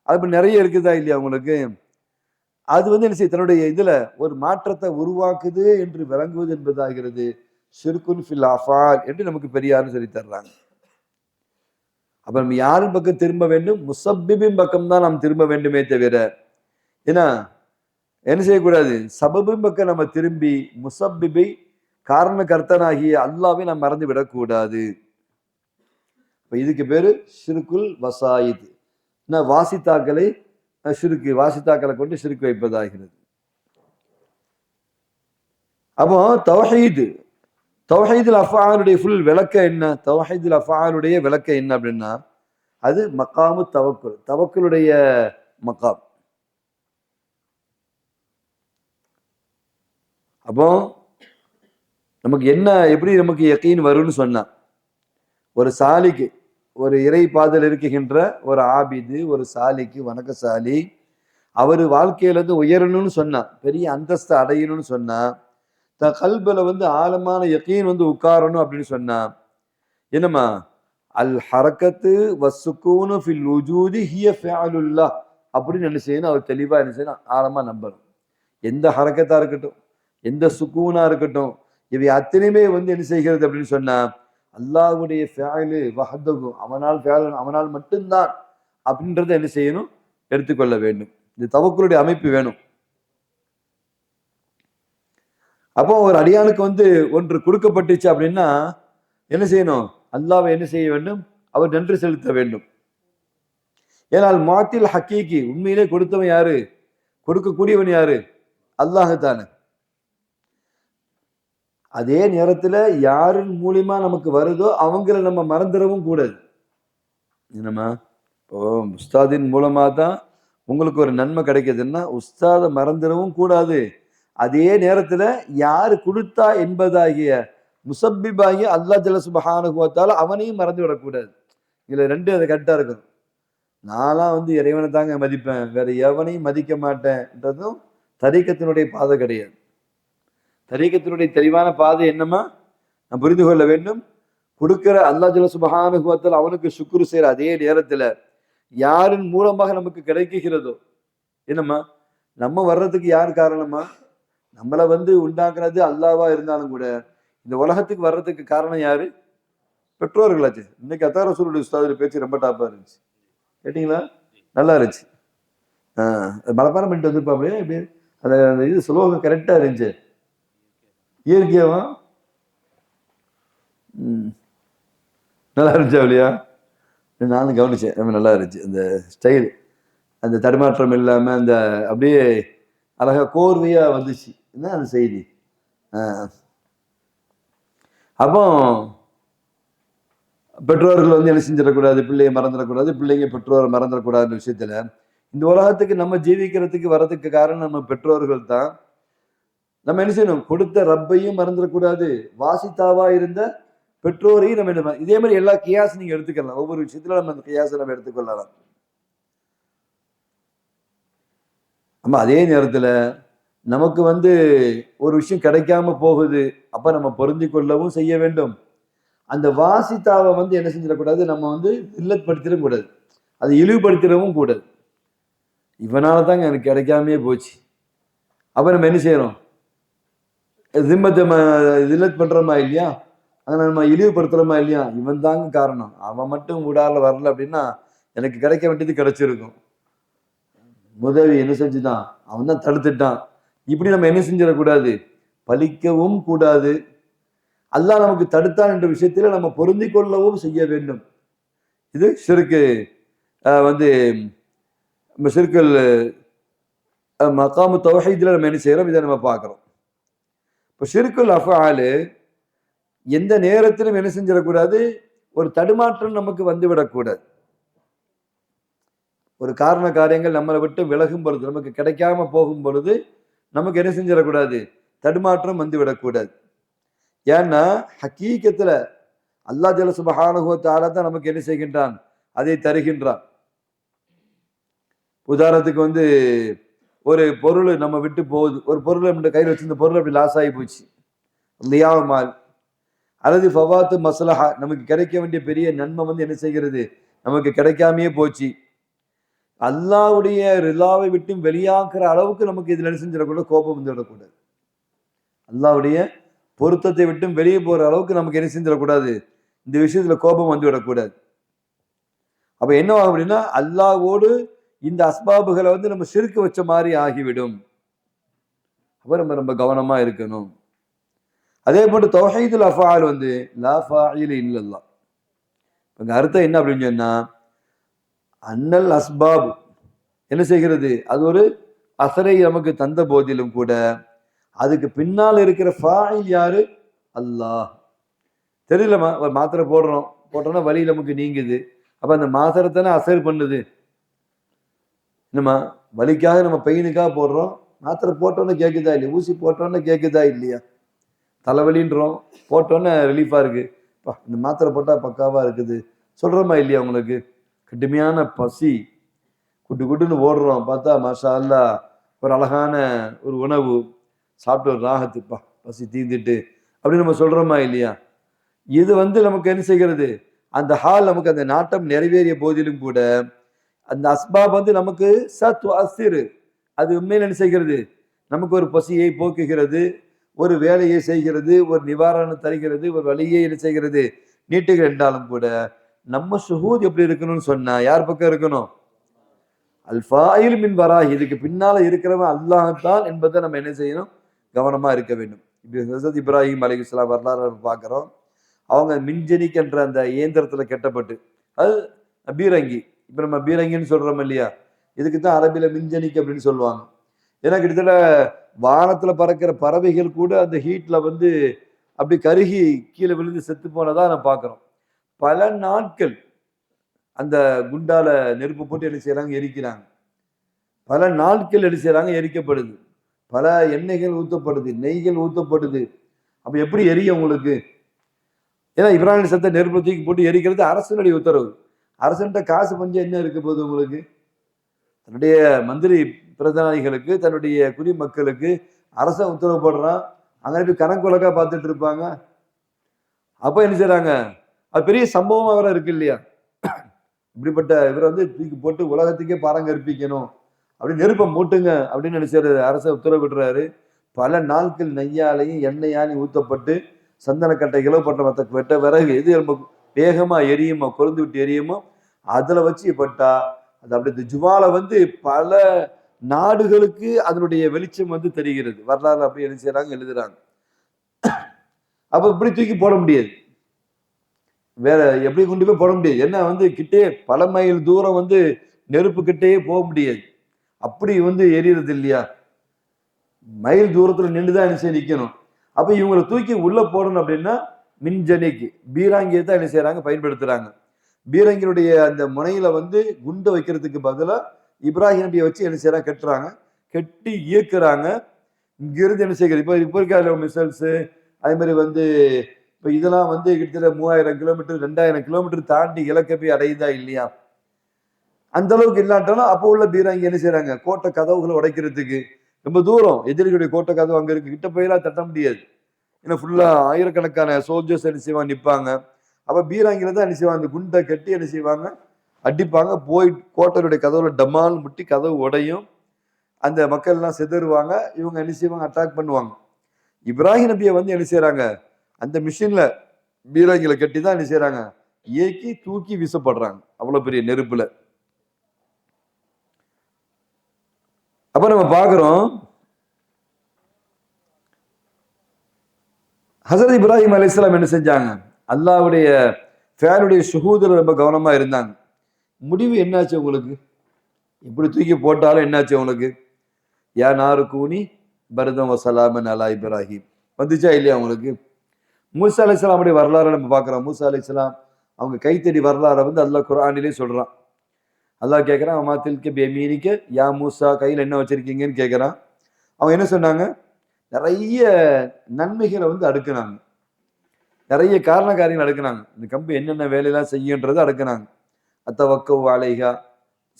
அது நிறைய இருக்குதா இல்லையா உங்களுக்கு? அது வந்து என்ன செய்ய தன்னுடைய இதுல ஒரு மாற்றத்தை உருவாக்குது என்று விளங்குவது என்பதாகிறது ஷிர்குன் ஃபில் அஃஆல் என்று நமக்கு பெரியாரும் சொல்லி தர்றாங்க. அப்ப நம்ம யாரின் பக்கம் திரும்ப வேண்டும்? முசப்பிபின் பக்கம் தான் நாம் திரும்ப வேண்டுமே தவிர ஏன்னா என்ன செய்யக்கூடாது? சபபின் பக்கம் நம்ம திரும்பி முசப்பிபை காரண கர்த்தனாகிய அல்லாவை நாம் மறந்து விடக்கூடாது. இப்ப இதுக்கு பேரு ஷிர்குல் வசாயித், வாசித்தாக்களை ஷிர்கு, வாசித்தாக்களை கொண்டு ஷிர்கு வைப்பதாகிறது. அப்போ தௌஹீதுல் அஃஆலுடைய ஃபுல் விளக்கம் என்ன? தௌஹீதுல் அஃஆலுடைய விளக்கம் என்ன அப்படின்னா அது மகாமு தவக்குல், தவக்குலுடைய மகாம். அப்போ நமக்கு என்ன எப்படி நமக்கு யகீன் வரும்னு சொன்னா, ஒரு சாலிக்கு, ஒரு இறை பாதல் இருக்குகின்ற ஒரு ஆபிது, ஒரு சாலிக்கு வணக்கசாலி, அவர் வாழ்க்கையில இருந்து உயரணும்னு சொன்னா, பெரிய அந்தஸ்தை அடையணும்னு சொன்னா, தன் கல்புல வந்து ஆழமான யகீன் வந்து உட்காரணும் அப்படின்னு சொன்னா என்னமா அல் ஹரக்கத்து வஸ்ஸுகூனு ஃபில் வுஜூதி ஹிய ஃபிஅலுல்லாஹ் அப்படின்னு என்ன செய்யணும்? அவர் தெளிவா என்ன செய்யணும்? ஆழமா நம்பணும். எந்த ஹரக்கத்தா இருக்கட்டும், எந்த சுக்கூனா இருக்கட்டும், இவை அத்தனையுமே வந்து என்ன செய்கிறது அப்படின்னு சொன்னா அல்லாஹ்வுடைய ஃபஅலு வஹ்தஹு, அவனால் மட்டும்தான் அப்படின்றத என்ன செய்யணும், எடுத்துக்கொள்ள வேண்டும். இந்த தவக்குலுடைய அமைப்பு வேணும். அப்போ ஒரு அடியானுக்கு ஒன்று கொடுக்கப்பட்டுச்சு அப்படின்னா என்ன செய்யணும், அல்லாஹ்வை என்ன செய்ய வேண்டும், அவர் நன்றி செலுத்த வேண்டும். ஏனால் மாத்தில் ஹக்கீகி, உண்மையிலே கொடுத்தவன் யாரு, கொடுக்கக்கூடியவன் யாரு, அல்லாஹ் தானே. அதே நேரத்துல யாரின் மூலியமா நமக்கு வருதோ அவங்கள நம்ம மறந்துடவும் கூடாது. என்னம்மா, இப்போ உஸ்தாதின் மூலமா தான் உங்களுக்கு ஒரு நன்மை கிடைக்குதுன்னா உஸ்தாதை மறந்துடவும் கூடாது. அதே நேரத்துல யாரு கொடுத்தா என்பதாகிய முசப்பிபாகிய அல்லாஹ் ஜல்ல சுப்ஹானஹு வ தஆலா அவனையும் மறந்து விடக்கூடாது. இதுல ரெண்டு அது கரெக்டா இருக்கும். நான்லாம் இறைவனை தாங்க மதிப்பேன், வேற எவனையும் மதிக்க மாட்டேன்றதும் தரீக்கத்தினுடைய பாதை கிடையாது. தரீக்கத்தினுடைய தெளிவான பாதை என்னமா நான் புரிந்து கொள்ள வேண்டும். கொடுக்கிற அல்லாஹ் ஜல்ல சுப்ஹானஹு வ தஆலா அவனுக்கு சுக்ரு செய்யற அதே நேரத்துல யாரின் மூலமாக நமக்கு கிடைக்குகிறதோ, என்னம்மா, நம்ம வர்றதுக்கு யார் காரணமா, நம்மளை உண்டாக்குறது அல்லாவா இருந்தாலும் கூட இந்த உலகத்துக்கு வர்றதுக்கு காரணம் யாரு, பெற்றோர்களாச்சு. இன்னைக்கு அத்தா ரசூலுடைய உஸ்தாதுடைய பேச்சு ரொம்ப டாப்பா இருந்துச்சு, கேட்டீங்களா? நல்லா இருந்துச்சு. மலப்பாரம் பண்ணிட்டு வந்திருப்பாப்லையே, இப்படி அந்த இது சுலோகம் கரெக்டா இருந்துச்சு. இயற்கையாவா நல்லா இருந்துச்சா இல்லையா? நானும் கவனிச்சேன், ரொம்ப நல்லா இருந்துச்சு அந்த ஸ்டைல். அந்த தடுமாற்றம் இல்லாம அந்த அப்படியே அழகா கோர்வையா வந்துச்சு. என்ன அந்த செய்தி? அப்போ பெற்றோர்கள் என்ன செஞ்சிடக்கூடாது, பிள்ளையை மறந்துடக்கூடாது, பிள்ளைங்க பெற்றோரை மறந்துடக்கூடாதுன்ற விஷயத்துல இந்த உலகத்துக்கு நம்ம ஜீவிக்கிறதுக்கு வர்றதுக்கு காரணம் நம்ம பெற்றோர்கள் தான். நம்ம என்ன செய்யணும், கொடுத்த ரப்பையும் மறந்துடக்கூடாது, வாசித்தாவா இருந்த பெற்றோரையும் நம்ம என்ன, இதே மாதிரி எல்லா கியாஸ் நீங்க எடுத்துக்கலாம். ஒவ்வொரு விஷயத்துல நம்ம அந்த கியாஸை நம்ம எடுத்துக்கொள்ளலாம். நம்ம அதே நேரத்துல நமக்கு ஒரு விஷயம் கிடைக்காம போகுது, அப்ப நம்ம பொருந்தி கொள்ளவும் செய்ய வேண்டும். அந்த வாசித்தாவை என்ன செஞ்சிடக்கூடாது, நம்ம இல்லப்படுத்திடவும் கூடாது, அதை இழிவுபடுத்திடவும் கூடாது. இவனால தாங்க எனக்கு கிடைக்காமே போச்சு, அப்ப நம்ம என்ன செய்யறோம், திம்மத்தை இல்லத் பண்றோமா இல்லையா, அதை நம்ம இழிவுபடுத்துறோமா இல்லையா, இவன் தாங்க காரணம், அவன் மட்டும் விடால வரல அப்படின்னா எனக்கு கிடைக்க வேண்டியது கிடைச்சிருக்கும். உதவி என்ன செஞ்சுதான், அவன் தான் தடுத்துட்டான். இப்படி நம்ம என்ன செஞ்சிடக்கூடாது, பலிக்கவும் கூடாது. அல்லாஹ் நமக்கு தடுத்தான் என்ற விஷயத்துல நம்ம பொருந்தி கொள்ளவும் செய்ய வேண்டும். இது ஷிர்கு ஷிர்குல் மகாமு தௌஹீதுல நம்ம என்ன செய்யறோம், இதை நம்ம பார்க்கிறோம். இப்போ ஷிர்குல் அஃஆலு எந்த நேரத்திலும் என்ன செஞ்சிடக்கூடாது, ஒரு தடுமாற்றம் நமக்கு வந்துவிடக்கூடாது. ஒரு காரண காரியங்கள் நம்மளை விட்டு விலகும் பொழுது, நமக்கு கிடைக்காம போகும் பொழுது நமக்கு என்ன செஞ்சிடக்கூடாது, தடுமாற்றம் வந்துவிடக்கூடாது. ஏன்னா ஹக்கீக்கத்துல அல்லாஹ் ஜல்ல சுப்ஹானஹு வ தஆலா தான் நமக்கு என்ன செய்கின்றான், அதை தருகின்றான். உதாரணத்துக்கு ஒரு பொருள் நம்ம விட்டு போகுது, ஒரு பொருள் நம்ம கையில் வச்சிருந்த பொருள் அப்படி லாஸ் ஆகி போச்சு, லியாமால் அல்லது ஃபவாத்து மஸ்லஹா, நமக்கு கிடைக்க வேண்டிய பெரிய நன்மை என்ன செய்கிறது, நமக்கு கிடைக்காமையே போச்சு. அல்லாஹ்வுடைய ரிலாவை விட்டு வெளியாக்குற அளவுக்கு நமக்கு இதுல என்ன செஞ்சிடக்கூடாது, கோபம் வந்துவிடக்கூடாது. அல்லாஹ்வுடைய பொருத்தத்தை விட்டு வெளியே போற அளவுக்கு நமக்கு என்ன செஞ்சிடக்கூடாது, இந்த விஷயத்துல கோபம் வந்துவிடக்கூடாது. அப்ப என்ன ஆகும் அப்படின்னா, அல்லாஹ்வோடு இந்த அஸ்பாபுகளை நம்ம ஷிர்க் வச்ச மாதிரி ஆகிவிடும். அப்ப நம்ம ரொம்ப கவனமா இருக்கணும். அதே போன்று தௌஹீதுல் அஃஆல் லா ஃபாயில இல்லல்லாஹ், அங்க அர்த்தம் என்ன அப்படின்னு சொன்னா, அன்னல் அஸ்பாப் என்ன செய்கிறது, அது ஒரு அசரை நமக்கு தந்த போதிலும் கூட அதுக்கு பின்னால் இருக்கிற ஃபாயில் யாரு, அல்லாஹ். தெரியலமா, ஒரு மாத்திரை போட்டோம்னா வலி நமக்கு நீங்குது, அப்ப அந்த மாத்திரை தானே அசர் பண்ணுது. என்னம்மா, வலிக்காக நம்ம பெயினுக்காக போடுறோம், மாத்திரை போட்டோன்னு கேட்குதா இல்லையா, ஊசி போட்டோன்னு கேட்குதா இல்லையா, தலைவலின்றோம், போட்டோன்னு ரிலீஃபா இருக்கு, இந்த மாத்திரை போட்டா பக்காவா இருக்குது சொல்றோமா இல்லையா. உங்களுக்கு கடுமையான பசி, குட்டுன்னு ஓடுறோம், பார்த்தா மாஷா அல்லாஹ் ஒரு அழகான ஒரு உணவு சாப்பிட்டு ஒரு ராகத்துப்பா பசி தீர்ந்துட்டு அப்படின்னு நம்ம சொல்றோமா இல்லையா. இது நமக்கு என்ன செய்கிறது, அந்த ஹால் நமக்கு அந்த நாட்டம் நிறைவேறிய போதிலும் கூட அந்த அஸ்பாப் நமக்கு சத் அசிறு, அது உண்மையில் என்ன செய்கிறது, நமக்கு ஒரு பசியை போக்குகிறது, ஒரு வேலையை செய்கிறது, ஒரு நிவாரணம் தருகிறது, ஒரு வழியை என்ன செய்கிறது, நீட்டுகள் என்றாலும் கூட நம்ம ஷுஹூத் எப்படி இருக்கணும்னு சொன்னா யார் பக்கம் இருக்கணும்? அல்ஃபாயில் மின் வரா, இதுக்கு பின்னால இருக்கிறவன் அல்லாஹ் தான் என்பதை நம்ம என்ன செய்யணும்? கவனமா இருக்க வேண்டும். இப்போ ஹஸரத் இப்ராஹிம் அலைஹிஸ்ஸலாம் வரலாறு பார்க்கிறோம். அவங்க மின்ஜனிக் என்ற அந்த இயந்திரத்துல கெட்டப்பட்டு, அது பீரங்கி. இப்ப நம்ம பீரங்கின்னு சொல்றோம் இல்லையா, இதுக்கு தான் அரபில மின்ஜனிக் அப்படின்னு சொல்லுவாங்க. ஏன்னா கிட்டத்தட்ட வானத்துல பறக்கிற பறவைகள் கூட அந்த ஹீட்ல வந்து அப்படி கருகி கீழே விழுந்து செத்து போனதா நான் பார்க்கிறோம். பல நாட்கள் அந்த குண்டால நெருப்பு போட்டு என்ன செய்யறாங்க? எரிக்கிறாங்க. பல நாட்கள் என்ன செய்யறாங்க? எரிக்கப்படுது. பல எண்ணெய்கள் ஊத்தப்படுது, நெய்கள் ஊத்தப்படுது. அப்ப எப்படி எரியும் உங்களுக்கு? ஏன்னா இப்ராஹிம் சத்த நெருப்பு தூக்கி போட்டு எரிக்கிறது அரசனுடைய உத்தரவு. அரசன்ட்ட காசு பஞ்சம் என்ன இருக்க போகுது உங்களுக்கு? தன்னுடைய மந்திரி பிரதானிகளுக்கு, தன்னுடைய குடிமக்களுக்கு அரசன் உத்தரவு போடுறான். அங்க போய் கணக்கு வழக்கா பார்த்துட்டு இருப்பாங்க. அப்ப என்ன செய்யறாங்க? அது பெரிய சம்பவமா வேற இருக்கு இல்லையா? இப்படிப்பட்ட இவரை வந்து தூக்கி போட்டு உலகத்துக்கே பாடம் கற்பிக்கணும், அப்படி நெருப்பை மூட்டுங்க அப்படின்னு நினைச்சாரு. அரச உத்தரவிடுறாரு. பல நாட்கள் நெய்யாலையும் எண்ணெயாலையும் ஊத்தப்பட்டு சந்தனக்கட்டை கிளப்பட்ட மற்ற வெட்ட விறகு எது ரொம்ப வேகமா எரியுமோ, கொழுந்து விட்டு எரியுமோ அதுல வச்சு பட்டா அது அப்படி இந்த ஜுவாலை வந்து பல நாடுகளுக்கு அதனுடைய வெளிச்சம் வந்து தெரிகிறது. வரலாறு அப்படி என்ன செய்யறாங்க? எழுதுறாங்க. அப்ப இப்படி தூக்கி போட முடியாது, வேற எப்படி கொண்டு போய் போட முடியாது. ஏன்னா வந்து கிட்டே பல மைல் தூரம் வந்து நெருப்பு கிட்டேயே போக முடியாது. அப்படி வந்து எரியறது இல்லையா? மைல் தூரத்துல நின்றுதான் என்ன செய்ய நிக்கணும். அப்ப இவங்களை தூக்கி உள்ள போடணும் அப்படின்னா மின்ஜனிக்கு பீராங்கியை தான் என்ன செய்யறாங்க? பயன்படுத்துறாங்க. பீரங்கினுடைய அந்த முனையில வந்து குண்டை வைக்கிறதுக்கு பதிலா இப்ராஹிம் நபியை வச்சு என்ன செய்யறாங்க? கட்டுறாங்க. கட்டி இயக்குறாங்க. இங்கிருந்து என்ன செய்கிறது? இப்போ இருக்க மிசைல்ஸ் அதே மாதிரி வந்து இப்போ இதெல்லாம் வந்து கிட்டத்தட்ட 3000 கிலோமீட்டர் 2000 கிலோமீட்டர் தாண்டி இலக்கை போய் அடையுதா இல்லையா? அந்த அளவுக்கு இல்லாட்டாலும் அப்போ உள்ள பீராங்கி என்ன செய்யறாங்க? கோட்டை கதவுகளை உடைக்கிறதுக்கு ரொம்ப தூரம் எதிரிகளுடைய கோட்டை கதவு அங்க இருக்கு, கிட்ட போயெல்லாம் தட்ட முடியாது. ஏன்னா ஃபுல்லா ஆயிரக்கணக்கான சோல்ஜர்ஸ் என்ன செய்வாங்க? நிற்பாங்க. அப்ப பீராங்கில தான் என்ன செய்வாங்க? அந்த குண்டை கட்டி என்ன செய்வாங்க? அடிப்பாங்க. போய் கோட்டையுடைய கதவுல டமால் முட்டி கதவு உடையும். அந்த மக்கள் எல்லாம் செதறுவாங்க. இவங்க என்ன செய்வாங்க? அட்டாக் பண்ணுவாங்க. இப்ராஹிம் நபியை வந்து என்ன செய்யறாங்க? அந்த மிஷின்ல பீரங்கில கட்டி தான் என்ன செய்யறாங்க? இயக்கி தூக்கி வீசப்படுறாங்க அவ்வளவு பெரிய நெருப்புல. அப்ப நம்ம பாக்குறோம், ஹசரத் இப்ராஹிம் அலைஹிஸ்ஸலாம் என்ன செஞ்சாங்க? அல்லாஹ்வுடைய ஃபேனுடைய ஷுஹூதுல ரொம்ப கவனமா இருந்தாங்க. முடிவு என்னாச்சு உங்களுக்கு? இப்படி தூக்கி போட்டாலும் என்னாச்சு உங்களுக்கு? யா நாரு கூனி பர்தம் வசலாமன் அலா இப்ராஹிம் வந்துச்சா இல்லையா உங்களுக்கு? மூசா அலைஹிஸ்ஸலாமுடைய வரலாறு நம்ம பார்க்கிறோம். மூசா அலைஹிஸ்ஸலாம் அவங்க கைத்தடி வரலாறை வந்து அல்லாஹ் குர்ஆனிலே சொல்றான். அல்லாஹ் கேட்கிறான், அம்மா தில்க பியமீனிக்க யா மூசா, கையில் என்ன வச்சிருக்கீங்கன்னு கேட்கிறான். அவங்க என்ன சொன்னாங்க? நிறைய நன்மைகளை வந்து அடுக்குனாங்க, நிறைய காரண காரியங்கள் அடுக்குனாங்க. இந்த கம்பு என்னென்ன வேலையெல்லாம் செய்யுன்றதை அடுக்குனாங்க. அத்தவக்கவு அலைகா,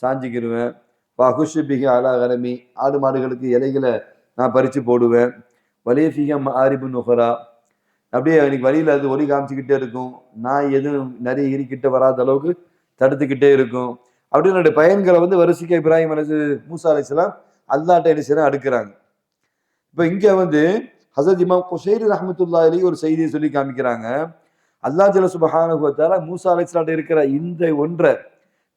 சாஞ்சிக்கிருவேன். குஷிபிக அலா கரமி, ஆடு மாடுகளுக்கு இலைகளை நான் பறித்து போடுவேன். வலியஃபிகம் ஆரிபு நுகரா, அப்படியே எனக்கு வழியில் அது ஒளி காமிச்சிக்கிட்டே இருக்கும். நான் எதுவும் நிறைய இருக்கிட்ட வராத அளவுக்கு தடுத்துக்கிட்டே இருக்கும். அப்படின்னு என்னுடைய பயன்களை வந்து வரிசைக்கு இப்ராஹிம் மூசா அலைஹிஸ்ஸலாம் அல்லாஹ்ட்ட என்ன செய்யறாங்க? அடுக்குறாங்க. இப்போ இங்க வந்து ஹஸரத் இமாம் குஷைரி ரஹ்மத்துல்லாஹி அலைஹி ஒரு செய்தியை சொல்லி காமிக்கிறாங்க. அல்லாஹ் ஜல்ல சுப்ஹானஹு வ தஆலா மூசா அலைஹிஸ்ஸலாம் இருக்கிற இந்த ஒன்றை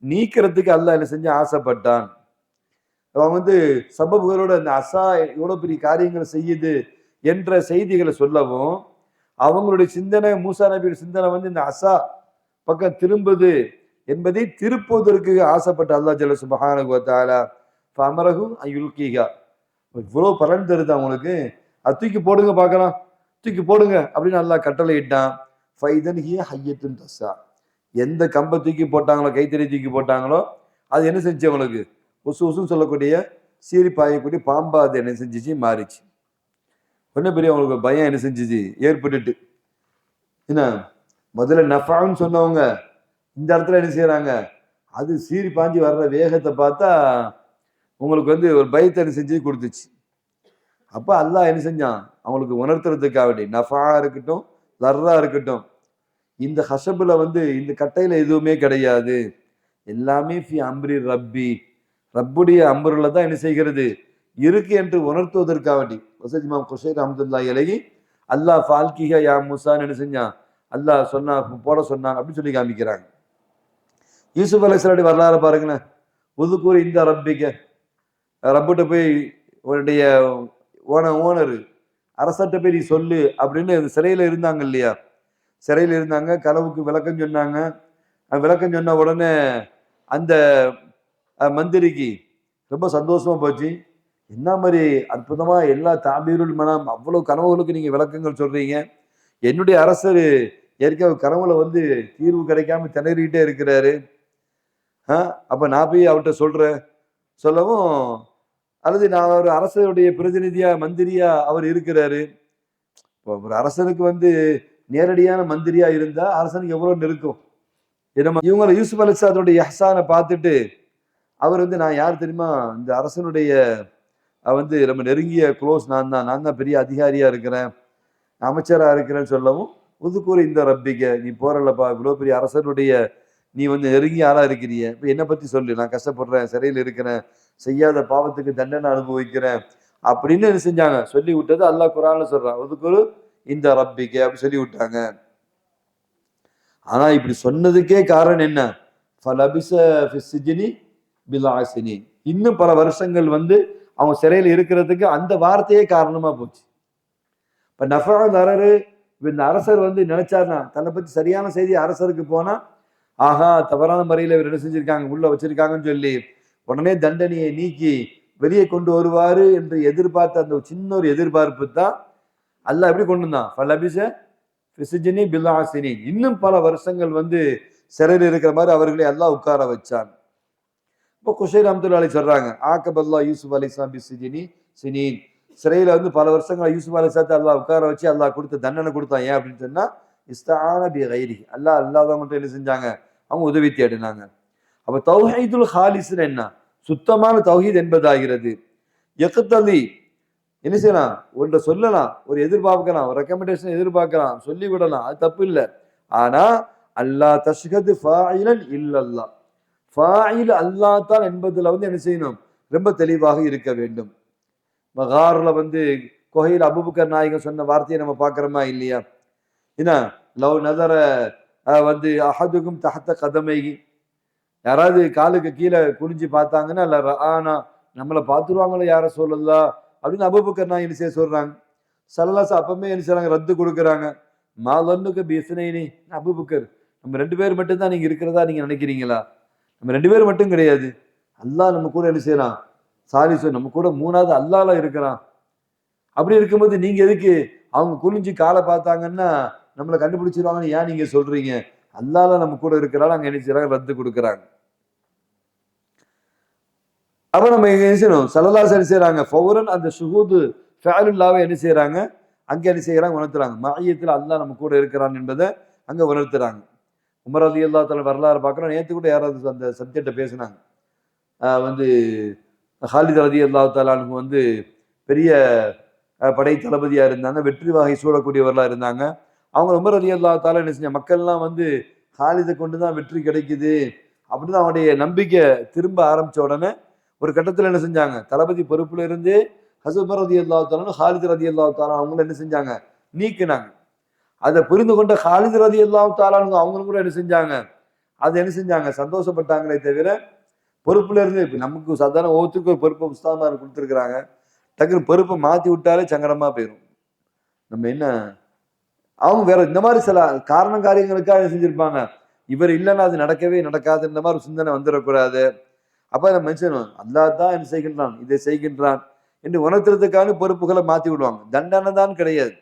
நீக்கிறதுக்கு அல்லாஹ் என்ன செஞ்ச ஆசைப்பட்டான். அவன் வந்து சபபுகளோட அந்த அசா எவ்வளவு பெரிய காரியங்களை செய்யுது என்ற செய்திகளை சொல்லவும், அவங்களுடைய சிந்தனை, மூசா நபியோட சிந்தனை வந்து இந்த அசா பக்கம் திரும்புது என்பதை திருப்புவதற்கு ஆசைப்பட்ட அல்லாஹ் ஜல்ல சுப்ஹானஹு வ தஆலா ஃபஅமரஹு அயுல்கிஹா, இவ்வளவு பலன் தருது அவங்களுக்கு, அது தூக்கி போடுங்க பார்க்கலாம், தூக்கி போடுங்க அப்படின்னு அல்லாஹ் கட்டளை இட்டான். ஃபைதன் ஹிய ஹய்யத்துன் தஸ்ஸா, எந்த கம்பை தூக்கி போட்டாங்களோ, கைத்தறி தூக்கி போட்டாங்களோ, அது என்ன செஞ்சு அவங்களுக்கு? உசு உசுன்னு சொல்லக்கூடிய சீறி பாயக்கூடிய பாம்பா அது என்ன செஞ்சிச்சு? மாறிச்சு. ஒன்னும் பெரிய அவங்களுக்கு பயம் என்ன செஞ்சிச்சு? ஏற்பட்டுட்டு. என்ன முதல்ல நஃபான்னு சொன்னவங்க இந்த இடத்துல என்ன செய்யறாங்க? அது சீறி பாஞ்சி வர்ற வேகத்தை பார்த்தா உங்களுக்கு வந்து ஒரு பயத்தை என்ன செஞ்சு கொடுத்துச்சு. அப்ப அல்லாஹ் என்ன செஞ்சான்? அவங்களுக்கு உணர்த்துறதுக்காக வேண்டி நஃபா இருக்கட்டும், லர்ரா இருக்கட்டும், இந்த ஹஷபுல வந்து இந்த கட்டையில எதுவுமே கிடையாது, எல்லாமே ஃபி அம்ரி ரப்பி, ரப்புடைய அம்ருல தான் என்ன செய்கிறது இருக்கு என்று உணர்த்துவதற்காக வேண்டி ஹஸரத் இமாம் குஷைரி ரஹ்மத்துல்லாஹி அலைஹி அல்லாஹ் ஃபால்கிஹா யா மூசான்னு என்ன செஞ்சான்? அல்லாஹ் சொன்னா போட சொன்னாங்க அப்படின்னு சொல்லி காமிக்கிறாங்க. யூசுப் அலைஹிஸ்ஸலாமுடைய வரலாறு பாருங்களேன். உதுக்கூர் இந்த ரப்பிக்க, ரப்பிட்ட போய் உன்னுடைய ஓனர் அரசர்கிட்ட போய் நீ சொல்லு அப்படின்னு சிறையில இருந்தாங்க இல்லையா, சிறையில் இருந்தாங்க, கனவுக்கு விளக்கம் சொன்னாங்க. விளக்கம் சொன்ன உடனே அந்த மந்திரிக்கு ரொம்ப சந்தோஷமா போச்சு. என்ன மாதிரி அற்புதமா எல்லா தாபீருல் மனாம் அவ்வளவு கனவுகளுக்கு நீங்க விளக்கங்கள் சொல்றீங்க. என்னுடைய அரசர் ஏற்கனவே கனவுல வந்து தீர்வு கிடைக்காம திணறிக்கிட்டே இருக்கிறாரு. அப்ப நான் போய் அவர்கிட்ட சொல்றேன் சொல்லவும், அல்லது நான் ஒரு அரசருடைய பிரதிநிதியா மந்திரியா அவர் இருக்கிறாரு. இப்போ ஒரு அரசனுக்கு வந்து நேரடியான மந்திரியா இருந்தா அரசனுக்கு எவ்வளவு நெருக்கம். இவங்களை யூசுப் அலைஹிஸ்ஸலாமுடைய இஹ்சானை பார்த்துட்டு அவர் வந்து நான் யார் தெரியுமா, இந்த அரசனுடைய வந்து நம்ம நெருங்கிய க்ளோஸ் நான் தான் பெரிய அதிகாரியா இருக்கிறேன், அமைச்சரா இருக்கிறேன்னு சொல்லவும், உதுக்கூர் இந்த ரப்பிக்க, நீ போறலப்பா இவ்வளவு பெரிய அரசனுடைய நீ வந்து நெருங்கிய ஆளா இருக்கிறிய, இப்ப என்னை பத்தி சொல்லு, நான் கஷ்டப்படுறேன், சிறையில் இருக்கிறேன், செய்யாத பாவத்துக்கு தண்டனை அனுபவிக்கிறேன் அப்படின்னு என்ன செஞ்சாங்க சொல்லி விட்டது அல்லாஹ் குர்ஆன்ல சொல்றான். உதுக்கூர் இந்த ரப்பிக்க அப்படி சொல்லி விட்டாங்க. ஆனா இப்படி சொன்னதுக்கே காரணம் என்ன, ஃபலபிஸ ஃபிஸ்ஸிஜ்னி பில்ஆசினி, இன்னும் பல வருஷங்கள் வந்து அவங்க சிறையில் இருக்கிறதுக்கு அந்த வார்த்தையே காரணமா போச்சு. இப்ப நஃபஅல் அரரு, இந்த அரசர் வந்து நினைச்சாருன்னா தன்னை பத்தி சரியான செய்தி அரசருக்கு போனா, ஆஹா தவறான முறையில இவர் என்ன செஞ்சிருக்காங்க உள்ள வச்சிருக்காங்கன்னு சொல்லி உடனே தண்டனையை நீக்கி வெளியே கொண்டு வருவாரு என்று எதிர்பார்த்த அந்த சின்ன ஒரு எதிர்பார்ப்பு தான் அல்லாஹ் எப்படி கொண்டு வந்தான், ஃபலபிஸ ஃபிஸ்ஸிஜ்னி பில்ஆசினி, இன்னும் பல வருஷங்கள் வந்து சிறையில் இருக்கிற மாதிரி அவர்களை அல்லாஹ் உட்கார வச்சான். இப்போ குஷைர் ரஹ்மத்துல்லாஹி அலைஹி சொல்றாங்க, ஆக்கபல்லா யூசுப் அலைஹிஸ்ஸலாம் பிஸ்ஸிஜ்னி சினீன், சிறையில வந்து பல வருஷங்கள் யூசுப் அலைஹிஸ்ஸலாத்தை அல்லாஹ் உட்கார வச்சு அல்லாஹ் கொடுத்த தண்டனை கொடுத்தான். ஏன் அப்படின்னு சொன்னா, இஸ்தஆன பி கைரிஹி, அல்லாஹ் என்ன செஞ்சாங்க, அவங்க உதவி தேடினாங்க. அப்ப தௌஹீதுல் ஹாலிஸ் என்ன, சுத்தமான தௌஹீத் என்பதாகிறது. யக்தலி, என்ன செய்யலாம், ஒன்றை சொல்லலாம், ஒரு எதிர்பார்க்கலாம், ஒரு ரெக்கமெண்டேஷன் எதிர்பார்க்கலாம், சொல்லி விடலாம், அது தப்பு இல்லை. ஆனா அல்லாஹ் தஷ்ஹது ஃபாயிலன் இல்லல்லாஹ், ஃபாயில் அல்லாஹ் தான் என்பதுல வந்து என்ன செய்யணும், ரொம்ப தெளிவாக இருக்க வேண்டும். மகார்ல வந்து கொஹையில் அபூபக்கர் நாயகம் சொன்ன வார்த்தையை நம்ம பார்க்கிறோமா இல்லையா, என்ன லவ் நதர வந்து அஹதுக்கும் தஹத்த கதமைகி, யாராவது காலுக்கு கீழே குனிஞ்சு பார்த்தாங்கன்னா இல்ல ஆனா நம்மளை பார்த்துருவாங்களோ யார சொல்லலாம் அப்படின்னு அபூபக்கர் நாயகம் என்ன செய்ய சொல்றாங்க. சல்லல்லாஹு அப்பமே என்ன செய்றாங்க, ரத்து கொடுக்குறாங்க. மாலன்னுக்கு பிஸ்னைனி, அபூபக்கர் நம்ம 2 பேர் மட்டும் தான் நீங்க இருக்கிறதா நீங்க நினைக்கிறீங்களா, நம்ம 2 பேர் மட்டும் கிடையாது, அல்லாஹ் நம்ம கூட என்ன செய்யறான், சாலிசு நம்ம கூட 3வது அல்லாஹ்ல இருக்கிறான். அப்படி இருக்கும்போது நீங்க எதுக்கு அவங்க குனிஞ்சு காலை பார்த்தாங்கன்னா நம்மளை கண்டுபிடிச்சிருவாங்கன்னு ஏன் நீங்க சொல்றீங்க, அல்லாஹ்ல நம்ம கூட இருக்கிறாள் அங்க என்ன செய்யறாங்க, ரத்து கொடுக்குறாங்க. அப்ப நம்ம என்ன செய்யணும், ஸல்லல்லாஹு அலைஹி வஸல்லம் செய்யறாங்க ஃபௌரன் அந்த ஷுஹூது ஃபஅலுல்லாஹ்வை என்ன செய்யறாங்க, அங்க என்ன செய்யறாங்க, உணர்த்துறாங்க. மஅய்யத்தில் அல்லாஹ் நம்ம கூட இருக்கிறான் என்பதை அங்க உணர்த்துறாங்க. உமர் ரலியல்லாஹு தஆலா வரலாறு பார்க்கிறோம். நேத்து கூட யாராவது அந்த சப்ஜெக்ட பேசினாங்க. வந்து ஹாலித் ரலியல்லாஹு தஆலா அன்ஹு வந்து பெரிய படை தளபதியா இருந்தாங்க, வெற்றி வாகை சூழக்கூடியவர்களா இருந்தாங்க. அவங்க உமர் ரலியல்லாஹு தஆலா என்ன செஞ்சாங்க, மக்கள்லாம் வந்து ஹாலிதை கொண்டுதான் வெற்றி கிடைக்குது அப்படின்னு அவனுடைய நம்பிக்கை திரும்ப ஆரம்பிச்ச உடனே ஒரு கட்டத்தில் என்ன செஞ்சாங்க, தளபதி பொறுப்புல இருந்து ஹஸரத் உமர் ரலியல்லாஹு தஆலா ஹாலித் ரலியல்லாஹு தஆலா அவங்களும் என்ன செஞ்சாங்க, நீக்கினாங்க. அதை புரிந்து கொண்ட ஹாலித் ரலியல்லாஹு தஆலா அவங்களும் கூட என்ன செஞ்சாங்க, அதை என்ன செஞ்சாங்க, சந்தோஷப்பட்டாங்களே தவிர பொறுப்புல இருந்து இப்ப நமக்கு சாதாரண ஒவ்வொருத்தருக்கும் ஒரு பொறுப்பை உஸ்தாமார் கொடுத்துருக்குறாங்க, டக்குனு பொறுப்பை மாத்தி விட்டாலே சங்கடமா போயிடும். நம்ம என்ன அவங்க வேற இந்த மாதிரி சில காரண காரியங்களுக்காக செஞ்சிருப்பாங்க, இவர் இல்லைன்னா அது நடக்கவே நடக்காது, இந்த மாதிரி சிந்தனை வந்துடக்கூடாது. அப்ப நம்ம மனுஷனும் அல்லாஹ் தான் என்ன செய்கின்றான், இதை செய்கின்றான் என்று உணர்த்துறதுக்கான பொறுப்புகளை மாத்தி விடுவாங்க. தண்டனை தான் கிடையாது.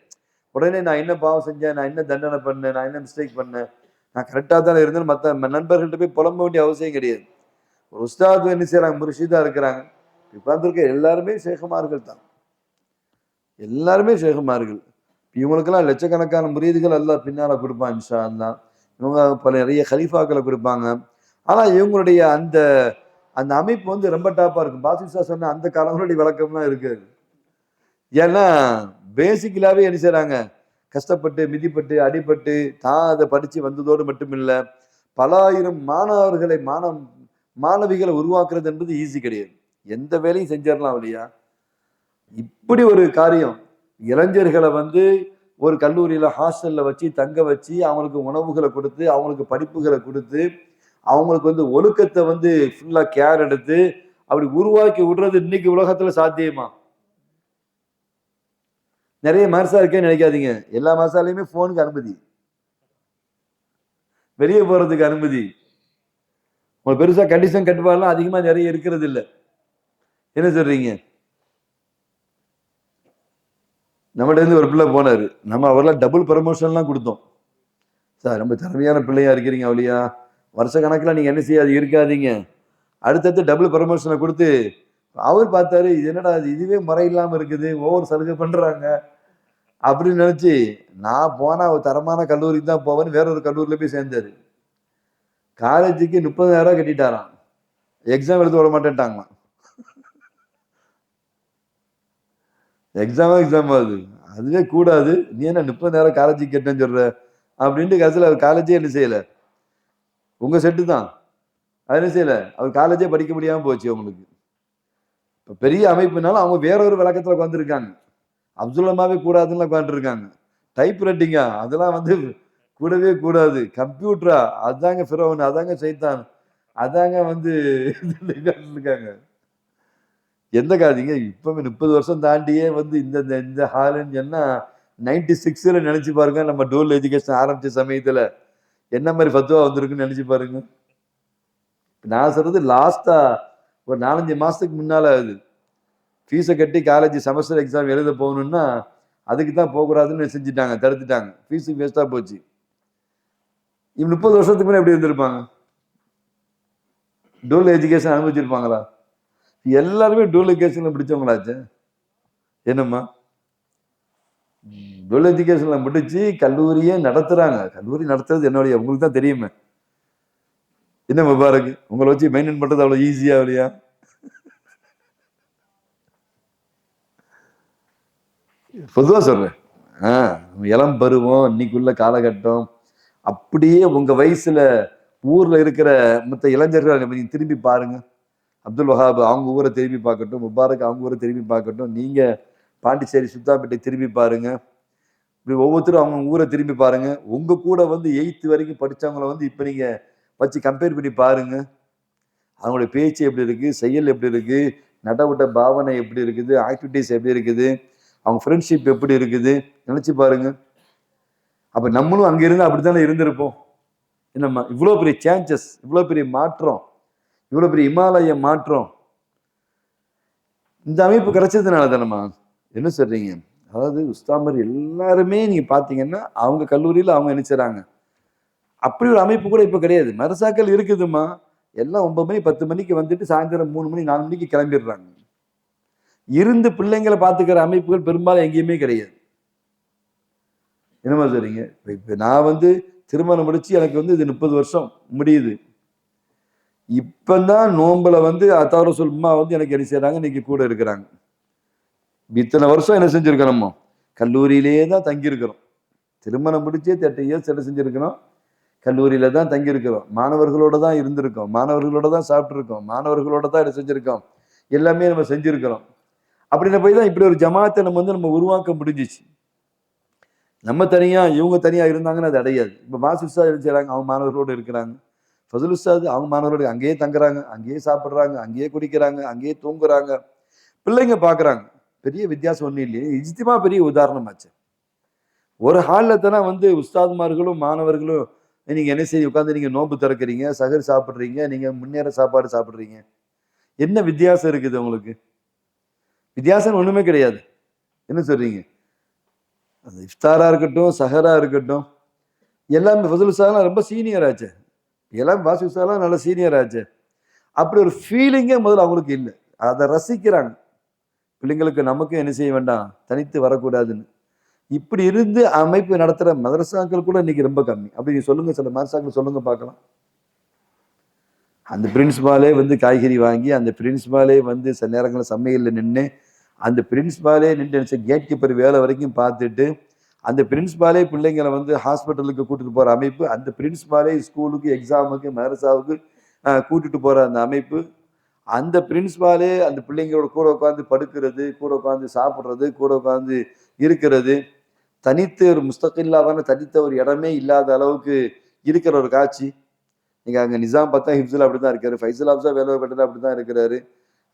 உடனே நான் என்ன பாவம் செஞ்சேன், நான் என்ன தண்டனை பண்ணேன், நான் என்ன மிஸ்டேக் பண்ணேன், நான் கரெக்டாக தான் இருந்தேன் மற்ற நண்பர்கள்ட்ட போய் புலம்ப வேண்டிய அவசியம் கிடையாது. ஒரு உஸ்தாது என்ன செய்யறாங்க, முர்ஷிதா இருக்கிறாங்க, உட்கார்ந்துருக்க எல்லாருமே ஷேகுமார்கள் தான், எல்லாருமே ஷேகுமார்கள். இவங்களுக்கெல்லாம் லட்சக்கணக்கான முரீதுகள் அல்லாஹ் பின்னால கொடுப்பான் இன்ஷா அல்லாஹ். இவங்க பல நிறைய கலீஃபாக்களை கொடுப்பாங்க. ஆனா இவங்களுடைய அந்த அந்த அமைப்பு வந்து ரொம்ப டாப்பா இருக்கும். பாசிசா சொன்ன அந்த காலங்களுடைய விளக்கம்லாம் இருக்காது. ஏன்னா பேசிக்கலாவே என்ன செய்றாங்க, கஷ்டப்பட்டு மிதிப்பட்டு அடிபட்டு தான் அதை படிச்சு வந்ததோடு மட்டும் இல்லை, பல ஆயிரம் மாணவிகளை உருவாக்குறது என்பது ஈஸி கிடையாது. எந்த வேலையும் செஞ்சிடலாம் இல்லையா. இப்படி ஒரு காரியம் இளைஞர்களை வந்து ஒரு கல்லூரியில ஹாஸ்டல்ல வச்சு தங்க வச்சு அவங்களுக்கு உணவுகளை கொடுத்து அவங்களுக்கு படிப்புகளை கொடுத்து அவங்களுக்கு வந்து ஒழுக்கத்தை வந்து ஃபுல்லா கேர் எடுத்து அப்படி உருவாக்கி விடுறது இன்னைக்கு உலகத்துல சாத்தியமா? நிறைய மதரசா இருக்கேன்னு நினைக்காதீங்க. எல்லா மதரசாலையுமே போனுக்கு அனுமதி, வெளியே போறதுக்கு அனுமதி. உங்களுக்கு பெருசா கண்டிஷன் கட்டுப்பாடுலாம் அதிகமா நிறைய இருக்கிறது இல்லை. என்ன சொல்றீங்க? நம்மகிட்ட இருந்து ஒரு பிள்ளை போனாரு, நம்ம அவரெல்லாம் டபுள் ப்ரமோஷன்லாம் கொடுத்தோம். சார் ரொம்ப திறமையான பிள்ளையா இருக்கிறீங்க, அவளியா வருஷ கணக்கில் நீங்க என்ன செய்யாது இருக்காதீங்க, அடுத்தடுத்து டபுள் ப்ரமோஷனை கொடுத்து அவர் பார்த்தாரு, இது என்னடா இதுவே முறை இல்லாம இருக்குது, ஒவ்வொரு சலுகை பண்றாங்க அப்படின்னு நினைச்சு நான் போனா ஒரு தரமான கல்லூரிக்கு தான் போவேன்னு வேற ஒரு கல்லூரியில போய் சேர்ந்தாரு. காலேஜுக்கு 30,000 கட்டிட்டாராம், எக்ஸாம் எழுத விட மாட்டேன்ட்டாங்களாம். எக்ஸாம் ஆகுது, அதுவே கூடாது, நீ என்ன 30,000 காலேஜுக்கு கட்டேன்னு சொல்ற அப்படின்ட்டு கடைசியில் அவர் காலேஜே என்ன செய்யல, உங்க செட்டு தான் அது என்ன செய்யல, அவர் காலேஜே படிக்க முடியாம போச்சு. அவங்களுக்கு இப்ப பெரிய அமைப்புனாலும் அவங்க வேற ஒரு விளக்கத்துல உட்காந்துருக்காங்க. அப்துல்லமாவே கூடாதுன்னு உட்காந்துருக்காங்க. டைப் ரைட்டிங்கா அதெல்லாம் வந்து கூடவே கூடாது, கம்ப்யூட்டரா அதாங்க ஃபிரௌன், அதாங்க சைத்தான், அதாங்க வந்து இருக்காங்க. எந்த காதிங்க இப்பவே 30 வருஷம் தாண்டியே வந்து இந்த இந்த ஹாலுன்னு சொன்னா 96ல நினைச்சு பாருங்க, நம்ம டூல் எஜுகேஷன் ஆரம்பிச்ச சமயத்துல என்ன மாதிரி ஃபத்வா வந்திருக்குன்னு நினைச்சு பாருங்க. நான் சொல்றது லாஸ்டா ஒரு 4-5 மாசத்துக்கு முன்னால அது ஃபீஸை கட்டி காலேஜ் செமஸ்டர் எக்ஸாம் எழுத போகணும்னா அதுக்கு தான் போகக்கூடாதுன்னு செஞ்சுட்டாங்க, தடுத்துட்டாங்க, ஃபீஸுக்கு வேஸ்டா போச்சு. இவங்க 30 வருஷத்துக்கு முன்னாடி எப்படி இருந்திருப்பாங்க? டூல் எஜுகேஷன் அனுமதிச்சிருப்பாங்களா? எல்லாருமே டூல் எஜுகேஷன்ல பிடிச்சவங்களாச்சு. என்னம்மா டூல் எஜுகேஷன்ல முடிச்சு கல்லூரியே நடத்துறாங்க. கல்லூரி நடத்துறது என்னுடைய உங்களுக்கு தான் தெரியுமே. என்ன முபாரக், உங்களை வச்சு மெயின்டைன் பண்றது அவ்வளவு ஈஸியா இல்லையா? பொதுவா சொல்றேன். இளம் பருவம் இன்னைக்குள்ள காலகட்டம் அப்படியே உங்க வயசுல ஊர்ல இருக்கிற மற்ற இளைஞர்கள் நீங்க திரும்பி பாருங்க. அப்துல் வஹாப் அவங்க ஊரை திரும்பி பார்க்கட்டும், முபாரக் அவங்க ஊரை திரும்பி பார்க்கட்டும், நீங்க பாண்டிச்சேரி சுத்தாப்பேட்டை திரும்பி பாருங்க, இப்படி ஒவ்வொருத்தரும் அவங்க ஊரை திரும்பி பாருங்க. உங்க கூட வந்து 8th வரைக்கும் படிச்சவங்களை வந்து இப்ப நீங்க வச்சு கம்பேர் பண்ணி பாருங்க. அவங்களுடைய பேச்சு எப்படி இருக்கு, செயல் எப்படி இருக்கு, நடவட்ட பாவனை எப்படி இருக்குது, ஆக்டிவிட்டிஸ் எப்படி இருக்குது, அவங்க ஃப்ரெண்ட்ஷிப் எப்படி இருக்குது, நினைச்சு பாருங்க. அப்ப நம்மளும் அங்க இருந்து அப்படித்தானே இருந்திருப்போம். என்னம்மா இவ்வளவு பெரிய சேஞ்சஸ், இவ்வளவு பெரிய மாற்றம், இவ்வளவு பெரிய இமாலய மாற்றம் இந்த அமைப்பு கிடைச்சதுனால தானம்மா. என்ன சொல்றீங்க? அதாவது உஸ்தாமர் எல்லாருமே நீங்க பாத்தீங்கன்னா அவங்க கல்லூரியில அவங்க நினைச்சாங்க. அப்படி ஒரு அமைப்பு கூட இப்ப கிடையாது. மதரசாக்கள் இருக்குதுமா, எல்லாம் 9 மணி 10 மணிக்கு வந்துட்டு சாயந்தரம் 3 மணி 4 மணிக்கு கிளம்பிடுறாங்க. இருந்து பிள்ளைங்களை பாத்துக்கிற அமைப்புகள் பெரும்பாலும் எங்கேயுமே கிடையாது. என்னமா சொல்றீங்க? இப்ப நான் வந்து திருமணம் முடிச்சு எனக்கு வந்து இது 30 வருஷம் முடியுது. இப்பதான் நோம்புல வந்து அத்தார சொல்மா வந்து எனக்கு என்ன செய்யறாங்க, இன்னைக்கு கூட இருக்கிறாங்க. இத்தனை வருஷம் என்ன செஞ்சிருக்கிறோம், கல்லூரியிலேயே தான் தங்கி இருக்கிறோம். திருமணம் முடிச்சே 30 இயர்ஸ் என்ன செஞ்சிருக்கிறோம், கல்லூரியில தான் தங்கி இருக்கிறோம், மாணவர்களோட தான் இருந்திருக்கோம், மாணவர்களோட தான் சாப்பிட்டுருக்கோம், மாணவர்களோட தான் என்ன செஞ்சிருக்கோம், எல்லாமே நம்ம செஞ்சிருக்கிறோம். அப்படின்னு போய் தான் இப்படி ஒரு ஜமாத்தை நம்ம வந்து நம்ம உருவாக்க முடிஞ்சிச்சு. நம்ம தனியா இவங்க தனியா இருந்தாங்கன்னா அது அடையாது. இப்ப மாசுசா செய்யறாங்க, அவங்க மாணவர்களோடு இருக்கிறாங்க. ஃபதுல் உஸ்தாது அவங்க மாணவர்களோடு அங்கேயே தங்குறாங்க, அங்கேயே சாப்பிடுறாங்க, அங்கேயே குடிக்கிறாங்க, அங்கேயே தூங்குறாங்க, பிள்ளைங்க பாக்குறாங்க. பெரிய வித்தியாசம் ஒன்றும் இல்லையே. இஜ்திமா பெரிய உதாரணமாச்சு. ஒரு ஹால்ல தானே வந்து உஸ்தாதுமார்களும் மாணவர்களும் நீங்க என்ன செய்ய உட்காந்து நீங்க நோன்பு திறக்கிறீங்க, சகர் சாப்பிடுறீங்க, நீங்க முன்னேற சாப்பாடு சாப்பிடுறீங்க. என்ன வித்தியாசம் இருக்குது உங்களுக்கு? வித்தியாசம் ஒண்ணுமே கிடையாது. என்ன சொல்றீங்க? அது இஃப்தாரா இருக்கட்டும், சஹரா இருக்கட்டும், எல்லாமே ஃபதுல் உஸ்தாதுலாம் ரொம்ப சீனியர் ஆச்சு, எல்லாம் வாசி உஸ்தாதுலாம் நல்ல சீனியர் ஆச்சு. அப்படி ஒரு ஃபீலிங்கே முதல்ல அவங்களுக்கு இல்லை. அதை ரசிக்கிறாங்க. பிள்ளைங்களுக்கு நமக்கும் என்ன செய்ய வேண்டாம், தனித்து வரக்கூடாதுன்னு. இப்படி இருந்து அமைப்பு நடத்துற மதரசாக்கள் கூட இன்னைக்கு ரொம்ப கம்மி. அப்படி நீங்க சொல்லுங்க, சில மதரசாக்கள் சொல்லுங்க பார்க்கலாம். அந்த பிரின்சிபாலே வந்து காய்கறி வாங்கி, அந்த பிரின்சிபாலே வந்து சில நேரங்களில் சமையலில் நின்று, அந்த பிரின்சிபாலே நின்று கேட் கீப்பர் வேலை வரைக்கும் பார்த்துட்டு, அந்த பிரின்சிபாலே பிள்ளைங்களை வந்து ஹாஸ்பிட்டலுக்கு கூட்டிட்டு போற அமைப்பு, அந்த பிரின்சிபாலே ஸ்கூலுக்கு எக்ஸாமுக்கு மதரசாவுக்கு கூட்டிட்டு போற அந்த அமைப்பு, அந்த பிரின்சிபாலே அந்த பிள்ளைங்களோட கூட உட்காந்து படுக்கிறது, கூட உட்காந்து சாப்பிட்றது, கூட உட்காந்து இருக்கிறது, தனித்து ஒரு முஸ்தகில்லாவான தனித்த ஒரு இடமே இல்லாத அளவுக்கு இருக்கிற ஒரு காட்சி. நீங்க அங்க நிசாம் பார்த்தா ஹிப்ஸில் அப்படிதான் இருக்காரு, ஃபைசல் ஆப்ஸா வேலூர்பேட்டையில் அப்படிதான் இருக்கிறாரு,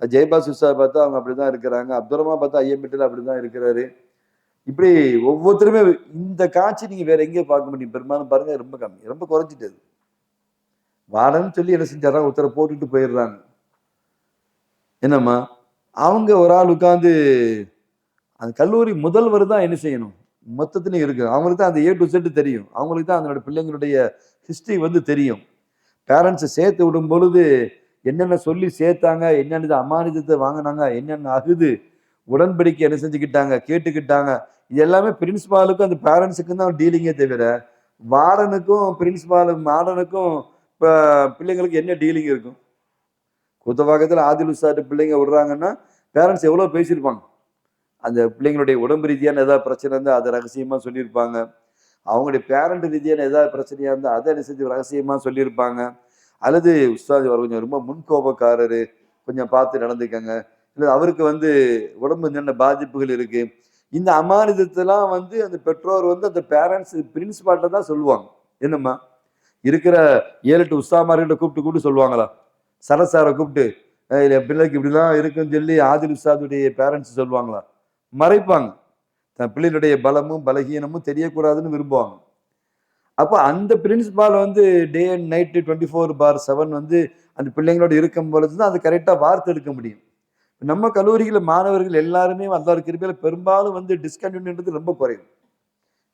ஜெயபாஸ் உஸ்தா பார்த்தா அவங்க அப்படிதான் இருக்கிறாங்க, அப்துல் ரஹ்மான் பார்த்தா ஐயம்பேட்டையில் அப்படிதான் இருக்கிறாரு. இப்படி ஒவ்வொருத்தருமே இந்த காட்சி நீங்க வேற எங்கேயும் பார்க்க முடியும். பெரும்பாலும் பாருங்க ரொம்ப கம்மி, ரொம்ப குறைஞ்சிட்டது. வாடன்னு சொல்லி என்ன செஞ்சாரா ஒருத்தரை போட்டுட்டு போயிடுறாங்க. என்னம்மா அவங்க ஒரு ஆள் உட்கார்ந்து அந்த கல்லூரி முதல்வர் தான் என்ன செய்யணும், மொத்தத்திலையும் இருக்கு. அவங்களுக்கு தான் அந்த ஏ டு செட் தெரியும். அவங்களுக்கு தான் அதனோட பிள்ளைங்களுடைய ஹிஸ்டரி வந்து தெரியும். பேரண்ட்ஸை சேர்த்து விடும் பொழுது என்னென்ன சொல்லி சேர்த்தாங்க, என்னென்ன அமானிதத்தை வாங்கினாங்க, என்னென்ன அகுது உடன்படிக்கை என்ன செஞ்சுக்கிட்டாங்க, கேட்டுக்கிட்டாங்க, இது எல்லாமே பிரின்சிபாலுக்கும் அந்த பேரண்ட்ஸுக்கும் தான் டீலிங்கே தவிர வார்டனுக்கும் மாடனுக்கும் இப்போ பிள்ளைங்களுக்கு என்ன டீலிங் இருக்கும்? குத்தவாக்கத்தில் ஆதில் உஸ்தாது பிள்ளைங்க விடுறாங்கன்னா பேரண்ட்ஸ் எவ்வளோ பேசியிருப்பாங்க. அந்த பிள்ளைங்களுடைய உடம்பு ரீதியான ஏதாவது பிரச்சனை இருந்தால் அதை ரகசியமாக சொல்லியிருப்பாங்க. அவங்களுடைய பேரண்ட் ரீதியான ஏதாவது பிரச்சனையாக இருந்தால் அதை என்ன செஞ்சு ரகசியமாக சொல்லியிருப்பாங்க. அல்லது உஸ்தாது அவர் கொஞ்சம் ரொம்ப முன்கோபக்காரரு, கொஞ்சம் பார்த்து நடந்துக்கங்க, இல்லை அவருக்கு வந்து உடம்பு என்னென்ன பாதிப்புகள் இருக்கு, இந்த அமானிதத்தெல்லாம் வந்து அந்த பெற்றோர் வந்து அந்த பேரண்ட்ஸ் பிரின்சிபால்கிட்ட தான் சொல்லுவாங்க. என்னம்மா இருக்கிற 7-8 உஸ்தாமார்கிட்ட கூப்பிட்டு சொல்லுவாங்களா? சரசாரை கூப்பிட்டு என் பிள்ளைக்கு இப்படிலாம் இருக்குன்னு சொல்லி ஆதில் உஸ்தாதுடைய பேரண்ட்ஸ் சொல்லுவாங்களா? மறைப்பாங்க. தன் பிள்ளைகளுடைய பலமும் பலகீனமும் தெரியக்கூடாதுன்னு விரும்புவாங்க. அப்போ அந்த பிரின்சிபால் வந்து டே அண்ட் நைட்டு 24/7 வந்து அந்த பிள்ளைங்களோட இருக்கும் பொழுது தான் அது கரெக்டாக வார்த்தை எடுக்க முடியும். நம்ம கல்லூரிகளில் மாணவர்கள் எல்லாருமே அல்லாஹ் கிருபையில பெரும்பாலும் வந்து டிஸ்கண்டினியூன்றது ரொம்ப குறையும்.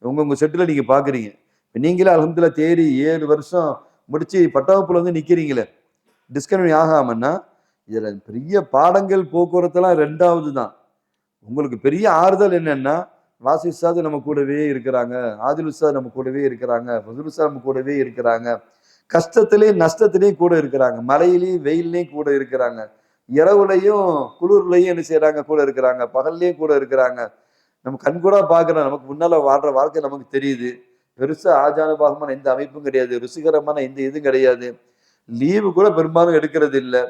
உங்க செட்டில் நீங்க பாக்குறீங்க. நீங்களே அல்ஹம்துலில்லாஹ் தேறி 7 வருஷம் முடிச்சு பட்டவகுப்புல வந்து நிக்கிறீங்களே, டிஸ்கண்டினியூ ஆகாமன்னா இதுல பெரிய பாடங்கள் போக்குவரத்தெல்லாம் 2வது தான். உங்களுக்கு பெரிய ஆறுதல் என்னன்னா வாசி உஸ்தாது நம்ம கூடவே இருக்கிறாங்க, ஆதில் உஸ்தாது நம்ம கூடவே இருக்கிறாங்க, ஃபதுல் உஸ்தாது நம்ம கூடவே இருக்கிறாங்க, கஷ்டத்திலையும் நஷ்டத்திலையும் கூட இருக்கிறாங்க, மழையிலையும் வெயிலையும் கூட இருக்கிறாங்க, இரவுலையும் குளிர்லையும் என்ன செய்யறாங்க கூட இருக்கிறாங்க, பகல்லையும் கூட இருக்கிறாங்க. நம்ம கண்கூடா பார்க்கிறோம், நமக்கு முன்னால வாழ்ற வாழ்க்கை நமக்கு தெரியுது. பெருசா ஆஜானுபாகமான எந்த அமைப்பும் கிடையாது, ருசிகரமான எந்த இதுவும் கிடையாது, லீவு கூட பெரும்பாலும் எடுக்கிறது இல்லை.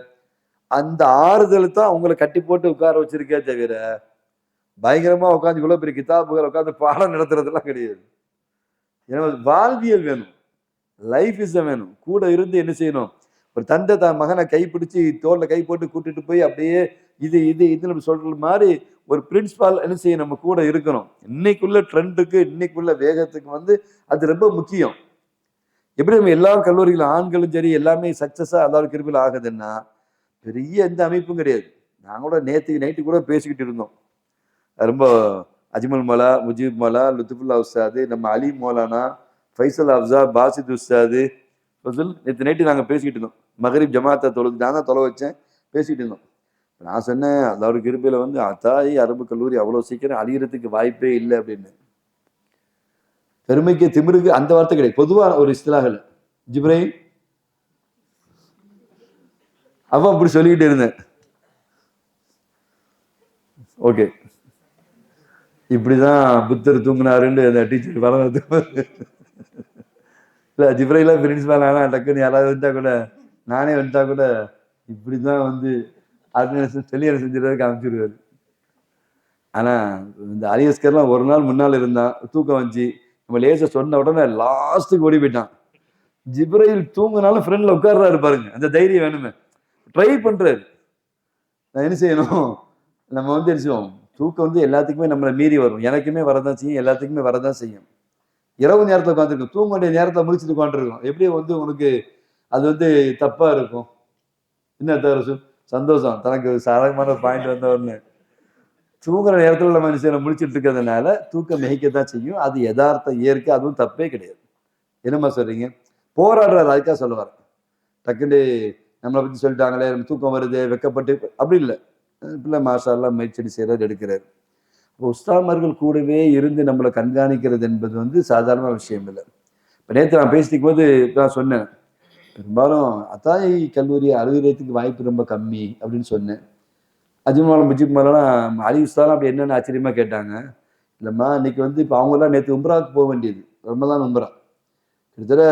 அந்த ஆறுதல் தான் உங்களை கட்டி போட்டு உட்கார வச்சிருக்கே தவிர பயங்கரமா உட்காந்து இவ்வளவு பெரிய கிதாபுகள் உட்காந்து பாடம் நடத்துறதெல்லாம் கிடையாது. ஏன்னா வாழ்வியல் வேணும், லைஃப் இஸ் வேணும். கூட இருந்து என்ன செய்யணும், ஒரு தந்தை தான் மகனை கைப்பிடிச்சு தோல்ல கை போட்டு கூட்டிட்டு போய் அப்படியே இது இது இதுன்னு சொல்ற மாதிரி ஒரு பிரின்சிபால் என்ன செய்ய நம்ம கூட இருக்கணும். இன்னைக்குள்ள ட்ரெண்டுக்கு இன்னைக்குள்ள வேகத்துக்கு வந்து அது ரொம்ப முக்கியம். எப்படி நம்ம எல்லா கல்லூரிகளும் ஆண்களும் சரி எல்லாமே சக்சஸா அல்லாஹ் கிருபையில ஆகுதுன்னா பெரிய எந்த அமைப்பும் கிடையாது. நாங்க கூட நேற்று நைட்டு கூட பேசிக்கிட்டு இருந்தோம். ரொம்ப அஜ்மல் மலா, முஜீப் மலா, லுத்துஃபுல்லா உஸ்தாது, நம்ம அலி மௌலானா, ஃபைசல் அப்சா, பாசித் உஸ்தாது, நேற்று நைட்டு நாங்கள் பேசிக்கிட்டு இருந்தோம். மகரிப் ஜமாத்தை தொழுது நான் தான் தொலை வச்சேன், பேசிக்கிட்டு இருந்தோம். நான் சொன்னேன் அல்லாஹ் கிருபையில வந்து அத்தாயி அரபு கல்லூரி அவ்வளோ சீக்கிரம் அழியறதுக்கு வாய்ப்பே இல்லை அப்படின்னு. பெருமைக்கு திமிருக்கு அந்த வார்த்தை கிடையாது, பொதுவான ஒரு இஸ்திலாஹ்ல ஜிப்ரைல் அப்ப அப்படி சொல்லிக்கிட்டு இருந்தேன். ஓகே, இப்படிதான் புத்தர் தூங்கினாருன்னு அந்த டீச்சர் வளர்ந்து இல்லை ஜிப்ரைலா பிரின்சிபால் ஆனால் டக்குன்னு யாராவது வந்துட்டா கூட நானே வந்துட்டா கூட இப்படிதான் வந்து சொல்லி என்ன செஞ்சிருவாரு காமிச்சிருவாரு. ஆனா இந்த அலியஸ்கர்லாம் ஒரு நாள் முன்னால் இருந்தான், தூக்கம் வந்துச்சு, நம்ம லேச சொன்ன உடனே லாஸ்ட்டுக்கு ஓடி போயிட்டான். ஜிப்ரைல் தூங்கினாலும் ஃப்ரெண்ட்ல உட்கார்றாரு பாருங்க, அந்த தைரியம் வேணுமே, ட்ரை பண்றாரு. நான் என்ன செய்யணும், நம்ம வந்து என்ன செய்வோம், தூக்கம் வந்து எல்லாத்துக்குமே நம்மளை மீறி வரும், எனக்குமே வரதான் செய்யும், எல்லாத்துக்குமே வரதான் செய்யும். இரவு நேரத்தில் உட்காந்துருக்கும், தூங்க வேண்டிய நேரத்தை முடிச்சுட்டு உட்காந்துருக்கும், எப்படி வந்து உனக்கு அது வந்து தப்பா இருக்கும்? என்ன தவிர சந்தோஷம் தனக்கு சாதகமான பாயிண்ட் வந்தவொடனே தூங்குற நேரத்தில் நம்ம என்ன முடிச்சுட்டு இருக்கிறதுனால தூக்கம் மிகைக்கத்தான் செய்யும். அது யதார்த்த இயற்கை, அதுவும் தப்பே கிடையாது. என்னம்மா சொல்றீங்க? போராடுறாரு, அதுக்காக சொல்லுவார். டக்குன்னு நம்மளை பத்தி சொல்லிட்டாங்களே, நம்ம தூக்கம் வருது வெக்கப்பட்டு அப்படி இல்லை, பிள்ளை மாஷா அல்லாஹ் முயற்சி செய்யறது எடுக்கிறார். உஸ்தாமார்கள் கூடவே இருந்து நம்மளை கண்காணிக்கிறது என்பது வந்து சாதாரண விஷயம் இல்லை. இப்போ நேற்று நான் பேசிக்கும் போது நான் சொன்னேன், பெரும்பாலும் அத்தாயி கல்லூரி அலுவலகத்துக்கு வாய்ப்பு ரொம்ப கம்மி அப்படின்னு சொன்னேன். அஜ்மல் முஜிப் மேலாம் அலி உஸ்தாலாம் அப்படி என்னென்னு ஆச்சரியமா கேட்டாங்க. இல்லைம்மா இன்னைக்கு வந்து இப்போ அவங்கெல்லாம் நேற்று உம்ராவுக்கு போக வேண்டியது, ரமலான் உம்ரா, கிட்டத்தட்ட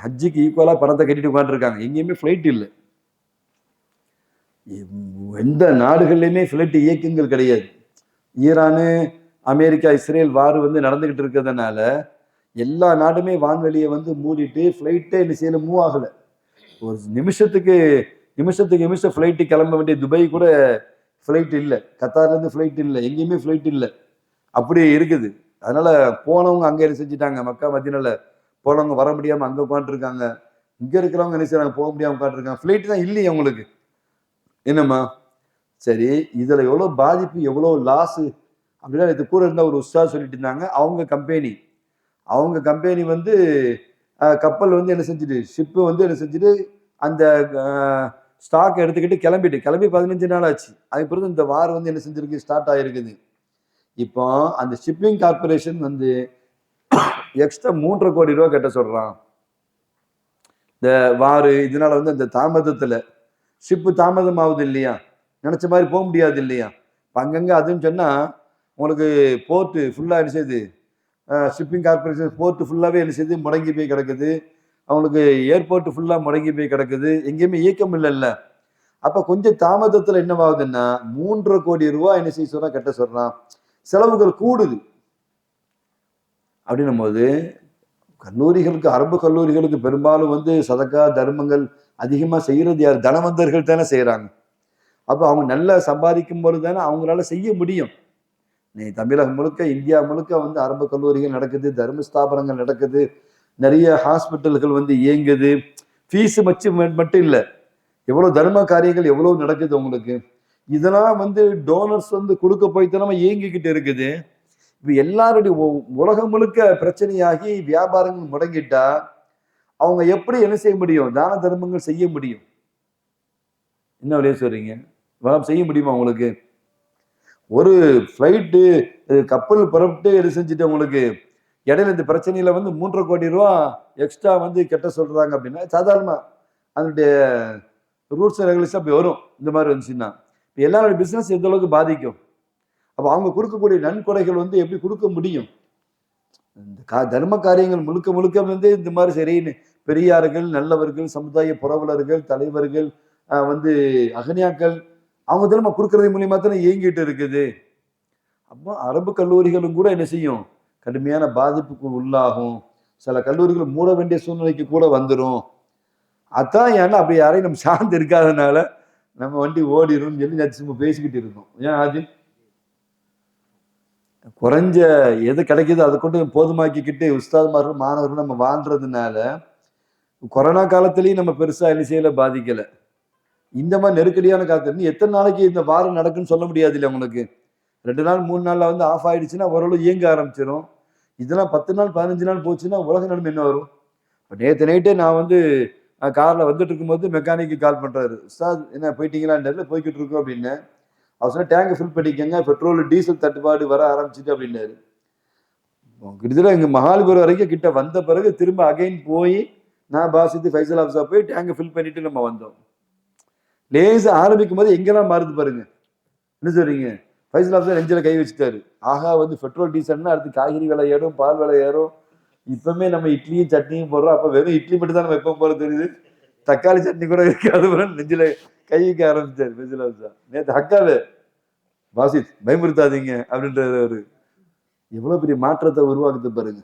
ஹஜ்ஜுக்கு ஈக்குவலாக பணத்தை கட்டிட்டு உட்காந்துருக்காங்க. எங்கேயுமே ஃப்ளைட் இல்லை, எந்த நாடுகள்லையுமே ஃப்ளைட் இயக்கங்கள் கிடையாது. ஈரானு அமெரிக்கா இஸ்ரேல் வார் வந்து நடந்துகிட்டு இருக்கிறதுனால எல்லா நாடுமே வான்வெளியை வந்து மூடிட்டு ஃப்ளைட்டே இந்த சைடு மூவ் ஆகலை. ஒரு நிமிஷத்துக்கு நிமிஷம் ஃப்ளைட்டு கிளம்ப வேண்டிய துபாய் கூட ஃப்ளைட் இல்லை, கத்தார்லேருந்து ஃப்ளைட் இல்லை, எங்கேயுமே ஃப்ளைட் இல்லை, அப்படி இருக்குது. அதனால போனவங்க அங்கே என்ன செஞ்சுட்டாங்க, மக்கா மதினால போனவங்க வர முடியாமல் அங்கே உட்காந்துருக்காங்க. இங்கே இருக்கிறவங்க என்ன செய்யறாங்க, போக முடியாமல் உட்காந்துருக்காங்க. ஃப்ளைட் தான் இல்லையே அவங்களுக்கு. என்னம்மா சரி, இதில் எவ்வளோ பாதிப்பு, எவ்வளோ லாஸு அப்படின்னா இது கூட இருந்தால் ஒரு உஸ்தா சொல்லிட்டு இருந்தாங்க. அவங்க கம்பெனி வந்து கப்பல் வந்து என்ன செஞ்சுட்டு, ஷிப்பு வந்து என்ன செஞ்சுட்டு அந்த ஸ்டாக் எடுத்துக்கிட்டு கிளம்பி 15 நாள் ஆச்சு. அதுக்கு பிறகு இந்த வார் வந்து என்ன செஞ்சிருக்கு, ஸ்டார்ட் ஆகிருக்குது. இப்போ அந்த ஷிப்பிங் கார்பரேஷன் வந்து எக்ஸ்ட்ரா 3.5 கோடி ரூபா கட்ட சொல்றான். இந்த வாரு இதனால வந்து அந்த தாமதத்தில் ஷிப்பு தாமதம் ஆகுது இல்லையா, நினைச்ச மாதிரி போக முடியாது இல்லையா. அங்கங்க அதுன்னு சொன்னா உங்களுக்கு போர்ட்டு ஃபுல்லா என்ன செய்யுது, ஷிப்பிங் கார்பரேஷன் போர்ட்டு ஃபுல்லாவே என்ன செய்யுது, முடங்கி போய் கிடக்குது. அவங்களுக்கு ஏர்போர்ட் ஃபுல்லா முடங்கி போய் கிடக்குது, எங்கேயுமே இயக்கம் இல்லைல்ல. அப்ப கொஞ்சம் தாமதத்துல என்னவாகுதுன்னா 3.5 கோடி ரூபாய் என்ன செய்ய சொல்றான், கட்ட சொல்றான். செலவுகள் கூடுது. அப்படின்னும் போது கல்லூரிகளுக்கு, அரபு கல்லூரிகளுக்கு பெரும்பாலும் வந்து சதக்கா தர்மங்கள் அதிகமா செய்யறது யார், தனவந்தர்கள் தானே செய்யறாங்க. அப்ப அவங்க நல்லா சம்பாதிக்கும் போது தானே அவங்களால செய்ய முடியும். நீ தமிழகம் முழுக்க, இந்தியா முழுக்க வந்து அரபு கல்லூரிகள் நடக்குது, தர்ம ஸ்தாபனங்கள் நடக்குது, நிறைய ஹாஸ்பிட்டல்கள் வந்து இயங்குது. ஃபீஸ் மட்டும் இல்லை, எவ்வளவு தர்ம காரியங்கள் எவ்வளவு நடக்குது உங்களுக்கு. இதெல்லாம் வந்து டோனர்ஸ் வந்து கொடுக்க போய்த்தனமா இயங்கிக்கிட்டு இருக்குது. இப்ப எல்லாருடைய உலகம் முழுக்க பிரச்சனையாகி வியாபாரங்கள் முடங்கிட்டா அவங்க எப்படி என்ன செய்ய முடியும், தான தர்மங்கள் செய்ய முடியும்? என்ன வழியா சொல்றீங்க, செய்ய முடியுமா உங்களுக்கு? ஒரு ஃப்ளைட்டு கப்பல் புறப்பட்டு என்ன செஞ்சுட்டு உங்களுக்கு இடையில இந்த பிரச்சனையில வந்து 3.5 கோடி ரூபா எக்ஸ்ட்ரா வந்து கெட்ட சொல்றாங்க அப்படின்னா சாதாரணமா அதனுடைய ரூல்ஸ் அண்ட் ரெகுலேஷன் அப்படி வரும். இந்த மாதிரி வந்துச்சுன்னா எல்லாருடைய பிசினஸ் எந்த அளவுக்கு பாதிக்கும். அப்ப அவங்க கொடுக்கக்கூடிய நன்கொடைகள் வந்து எப்படி கொடுக்க முடியும்? இந்த தர்ம காரியங்கள் முழுக்க வந்து இந்த மாதிரி சரின்னு பெரியார்கள், நல்லவர்கள், சமுதாய புரவலர்கள், தலைவர்கள், வந்து அகனியாக்கள், அவங்க திரும்ப கொடுக்கறது மூலியமா தானே இயங்கிட்டு இருக்குது. அப்போ அரபு கல்லூரிகளும் கூட என்ன செய்யும், கடுமையான பாதிப்புக்கு உள்ளாகும். சில கல்லூரிகள் மூட வேண்டிய சூழ்நிலைக்கு கூட வந்துடும். அதான் ஏன்னா அப்படி யாரையும் நம்ம சார்ந்து இருக்காதனால நம்ம வண்டி ஓடிடும் சொல்லி நம்ம பேசிக்கிட்டு இருக்கோம். ஏன் அது குறைஞ்ச எது கிடைக்குதோ அதை கொண்டு போதுமாக்கிக்கிட்டு உஸ்தாத்மார்கள் மாணவர்கள் நம்ம வாழ்றதுனால கொரோனா காலத்திலையும் நம்ம பெருசா என்ன செய்யல, பாதிக்கல. இந்த மாதிரி நெருக்கடியான காலத்துல எத்தனை நாளைக்கு இந்த வாரம் நடக்குன்னு சொல்ல முடியாது இல்லை உங்களுக்கு. 2 நாள் 3 நாள்ல வந்து ஆஃப் ஆயிடுச்சுன்னா ஓரளவு இயங்க ஆரம்பிச்சிடும். இதெல்லாம் 10 நாள் 15 நாள் போச்சுன்னா உலக நிலைமை என்ன வரும்? நேற்று நைட்டே நான் வந்து கார்ல வந்துட்டு இருக்கும்போது மெக்கானிக்கு கால் பண்றாரு, உஸ்தாத் என்ன போயிட்டீங்களான்னு, போய்கிட்டு இருக்கோம் அப்படின்னு. அவர் சொன்ன டேங்கை ஃபில் பண்ணிக்கங்க, பெட்ரோல் டீசல் தட்டுப்பாடு வர ஆரம்பிச்சுட்டு அப்படின்னாரு. கிட்டத்தட்ட எங்க மகாலிபுரம் வரைக்கும் கிட்ட வந்த பிறகு திரும்ப அகைன் போய் நான் பாசித்து ஃபைசல் ஆஃபீஸா போய் டேங்கை ஃபில் பண்ணிட்டு நம்ம வந்தோம். லேசா ஆரம்பிக்கும் போது எங்கெல்லாம் மாறுது பாருங்க. என்ன சொல்றீங்க, ஃபைசல் ஆஃபீஸர் நெஞ்சில கை வச்சுட்டாரு. ஆகா வந்து பெட்ரோல் டீசல்னா அடுத்து காய்கறி விலை ஏறும், பால் விலை ஏறும். இப்பவுமே நம்ம இட்லியும் சட்னியும் போடுறோம், அப்ப வெறும் இட்லி மட்டும் தான் நம்ம எப்போ போறது தெரியுது, தக்காளி சட்னி கூட இருக்காது. நெஞ்சில கை வைக்க ஆரம்பிச்சாரு ஃபைசல் ஆஃபீஸர். நேற்று அக்காவே பாசித் பயமுறுத்தாதீங்க அப்படின்றது. ஒரு எவ்வளவு பெரிய மாற்றத்தை உருவாக்குது பாருங்க.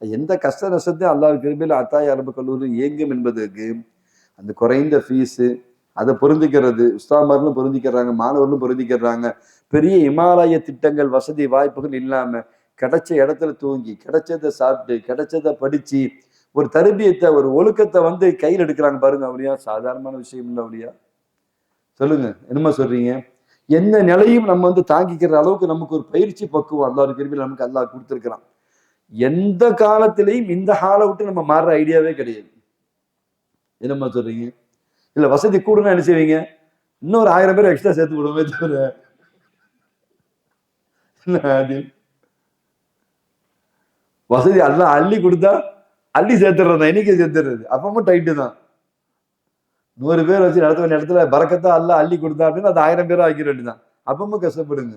எந்த கஷ்ட நஷ்டத்தையும் அல்லாஹ் கிருபையில அத்தாய் அரபு கல்லூரி இயங்கும் என்பதற்கு அந்த குறைந்த ஃபீஸு அதை பொருந்திக்கிறது, உஸ்தாமார்களும் பொருந்திக்கிறாங்க, மாணவர்களும் பொருந்திக்கிறாங்க. பெரிய இமாலய திட்டங்கள், வசதி வாய்ப்புகள் இல்லாம கிடைச்ச இடத்துல தூங்கி, கிடைச்சதை சாப்பிட்டு, கிடைச்சதை படிச்சு ஒரு தர்பியத்தை, ஒரு ஒழுக்கத்தை வந்து கையில் எடுக்கிறாங்க பாருங்க. அப்படியா சாதாரணமான விஷயம் இல்லை அப்படியா? சொல்லுங்க, என்னமா சொல்றீங்க? எந்த நிலையும் நம்ம வந்து தாங்கிக்கிற அளவுக்கு நமக்கு ஒரு பயிற்சி பக்குவம் அல்லாஹ் கிருபையில நமக்கு அல்லாஹ் கொடுத்துருக்கிறான். எந்த காலத்திலையும் இந்த ஹாலை விட்டு நம்ம மாறுற ஐடியாவே கிடையாது. என்னம்மா சொல்றீங்க? இல்ல வசதி கூடுனா என்ன செய்வீங்க, இன்னொரு 1000 பேர் எக்ஸ்ட்ரா சேர்த்து விடுவோமே தவிர வசதி எல்லாம் அள்ளி கொடுத்தா அள்ளி சேர்த்துடுறது, எண்ணிக்கை சேர்த்துடுறது. அப்பவும் டைட்டு தான். 100 பேர் வச்சு நடத்த வேண்டிய இடத்துல பறக்கத்தா அள்ளி கொடுத்தா அப்படின்னு அது 1000 பேரும் ஆக்கிட வேண்டியதான். அப்பவும் கஷ்டப்படுங்க.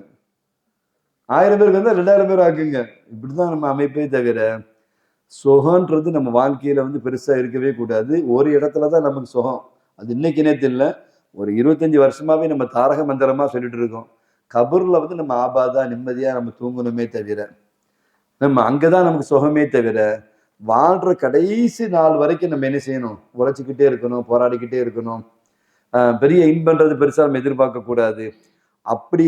1000 பேருக்கு வந்து 2000 பேர் ஆக்குங்க. இப்படிதான் நம்ம அமைப்பே தவிர சுகம்ன்றது நம்ம வாழ்க்கையில வந்து பெருசா இருக்கவே கூடாது. ஒரு இடத்துலதான் நமக்கு சுகம். அது இன்னைக்கு நேத்து இல்லை, ஒரு 25 வருஷமாவே நம்ம தாரக மந்திரமா சொல்லிட்டு இருக்கோம். கபூர்ல வந்து நம்ம ஆபாதா நிம்மதியா நம்ம தூங்கணுமே தவிர, நம்ம அங்கதான் நமக்கு சுகமே தவிர, வாழ்ற கடைசி நாள் வரைக்கும் நம்ம என்ன செய்யணும்? உழைச்சிக்கிட்டே இருக்கணும், போராடிக்கிட்டே இருக்கணும். பெரிய இன்பன்றது பெருசா நம்ம எதிர்பார்க்க கூடாது. அப்படி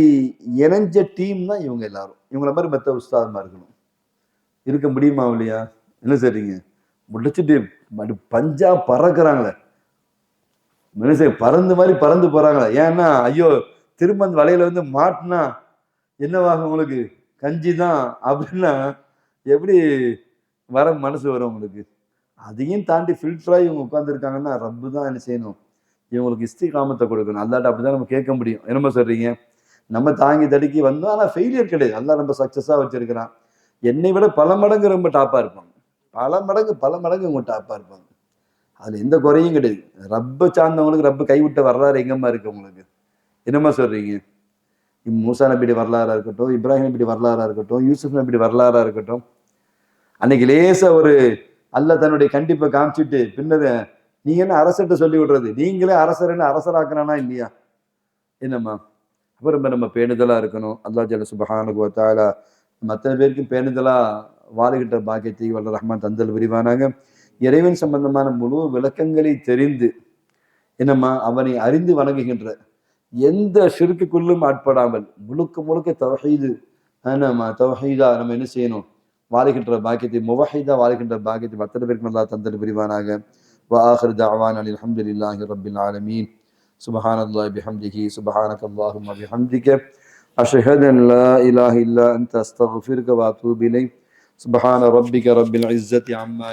இணைஞ்ச டீம் தான் இவங்க எல்லாரும். இவங்கள மாதிரி மற்ற உஸ்தாதுமா இருக்கணும். இருக்க முடியுமா இல்லையா? என்ன சொல்றீங்க? முடிச்சுட்டு பஞ்சா பறக்குறாங்களே, மனுஷன் பறந்து மாதிரி பறந்து போறாங்களே. ஏன்னா ஐயோ திரும்ப அந்த வலையில வந்து மாட்டினா என்னவாகும் உங்களுக்கு? கஞ்சி தான் அப்படின்னா எப்படி வர மனசு வரும் உங்களுக்கு? அதையும் தாண்டி ஃபில்டரா இவங்க உட்காந்துருக்காங்கன்னா ரப்பு தான் என்ன செய்யணும்? இவங்களுக்கு இஸ்திகாமத்தை கொடுக்கணும். அல்லாட்ட அப்படிதான் நம்ம கேட்க முடியும். என்னமா சொல்றீங்க? நம்ம தாங்கி தடுக்கி வந்தோம், ஆனா ஃபெயிலியர் கிடையாது. அல்லா நம்ம சக்சஸா வச்சிருக்கிறான். என்னை விட பல மடங்கு ரொம்ப டாப்பா இருப்பாங்க. பல மடங்கு இவங்க டாப்பா இருப்பாங்க. அதுல எந்த குறையும் கிடையாது. ரப்ப சார்ந்தவங்களுக்கு ரப்ப கைவிட்ட வரலாறு எங்கம்மா இருக்கு உங்களுக்கு? என்னம்மா சொல்றீங்க? மூசா நபியுடைய வரலாறா இருக்கட்டும், இப்ராஹிம் நபியுடைய வரலாறா இருக்கட்டும், யூசுப் நபியுடைய வரலாறா இருக்கட்டும், அன்னைக்கு லேசா ஒரு அல்ல தன்னுடைய கண்டிப்பை காமிச்சிட்டு பின்னர் நீங்க என்ன அரசர்கிட்ட சொல்லி விடுறது? நீங்களே அரசர் அரசராக்குறானா இல்லையா? என்னம்மா? அப்புறம் நம்ம பேணுதலா இருக்கணும். அல்லாஹ் ஜல்ல சுப்ஹானஹு வ தஆலா மற்ற பேருக்கும் பேணுதலா வாழுகின்ற பாக்கியத்தை வல்ல ரஹ்மான் தந்தல் விரிவானாங்க. இறைவன் சம்பந்தமான முழு விளக்கங்களை தெரிந்து என்னம்மா அவனை அறிந்து வணங்குகின்ற எந்த ஷிர்க்குக்குள்ளும் ஆட்படாமல் முழுக்க முழுக்க தௌஹீது நம்ம தௌஹீதா நம்ம என்ன செய்யணும்? வாழுகின்ற பாக்கியத்தை முவஹீதா வாழுகின்ற பாக்கியத்தை மற்ற பேருக்கும் அல்லாஹ் தந்தல் புரிவானாக. وآخر دعوانا الحمد لله رب العالمين. سبحان الله بحمده سبحانك اللهم بحمدك أشهد أن لا إله إلا أنت أستغفرك وأتوب إليك. سبحان ربك رب العزة عما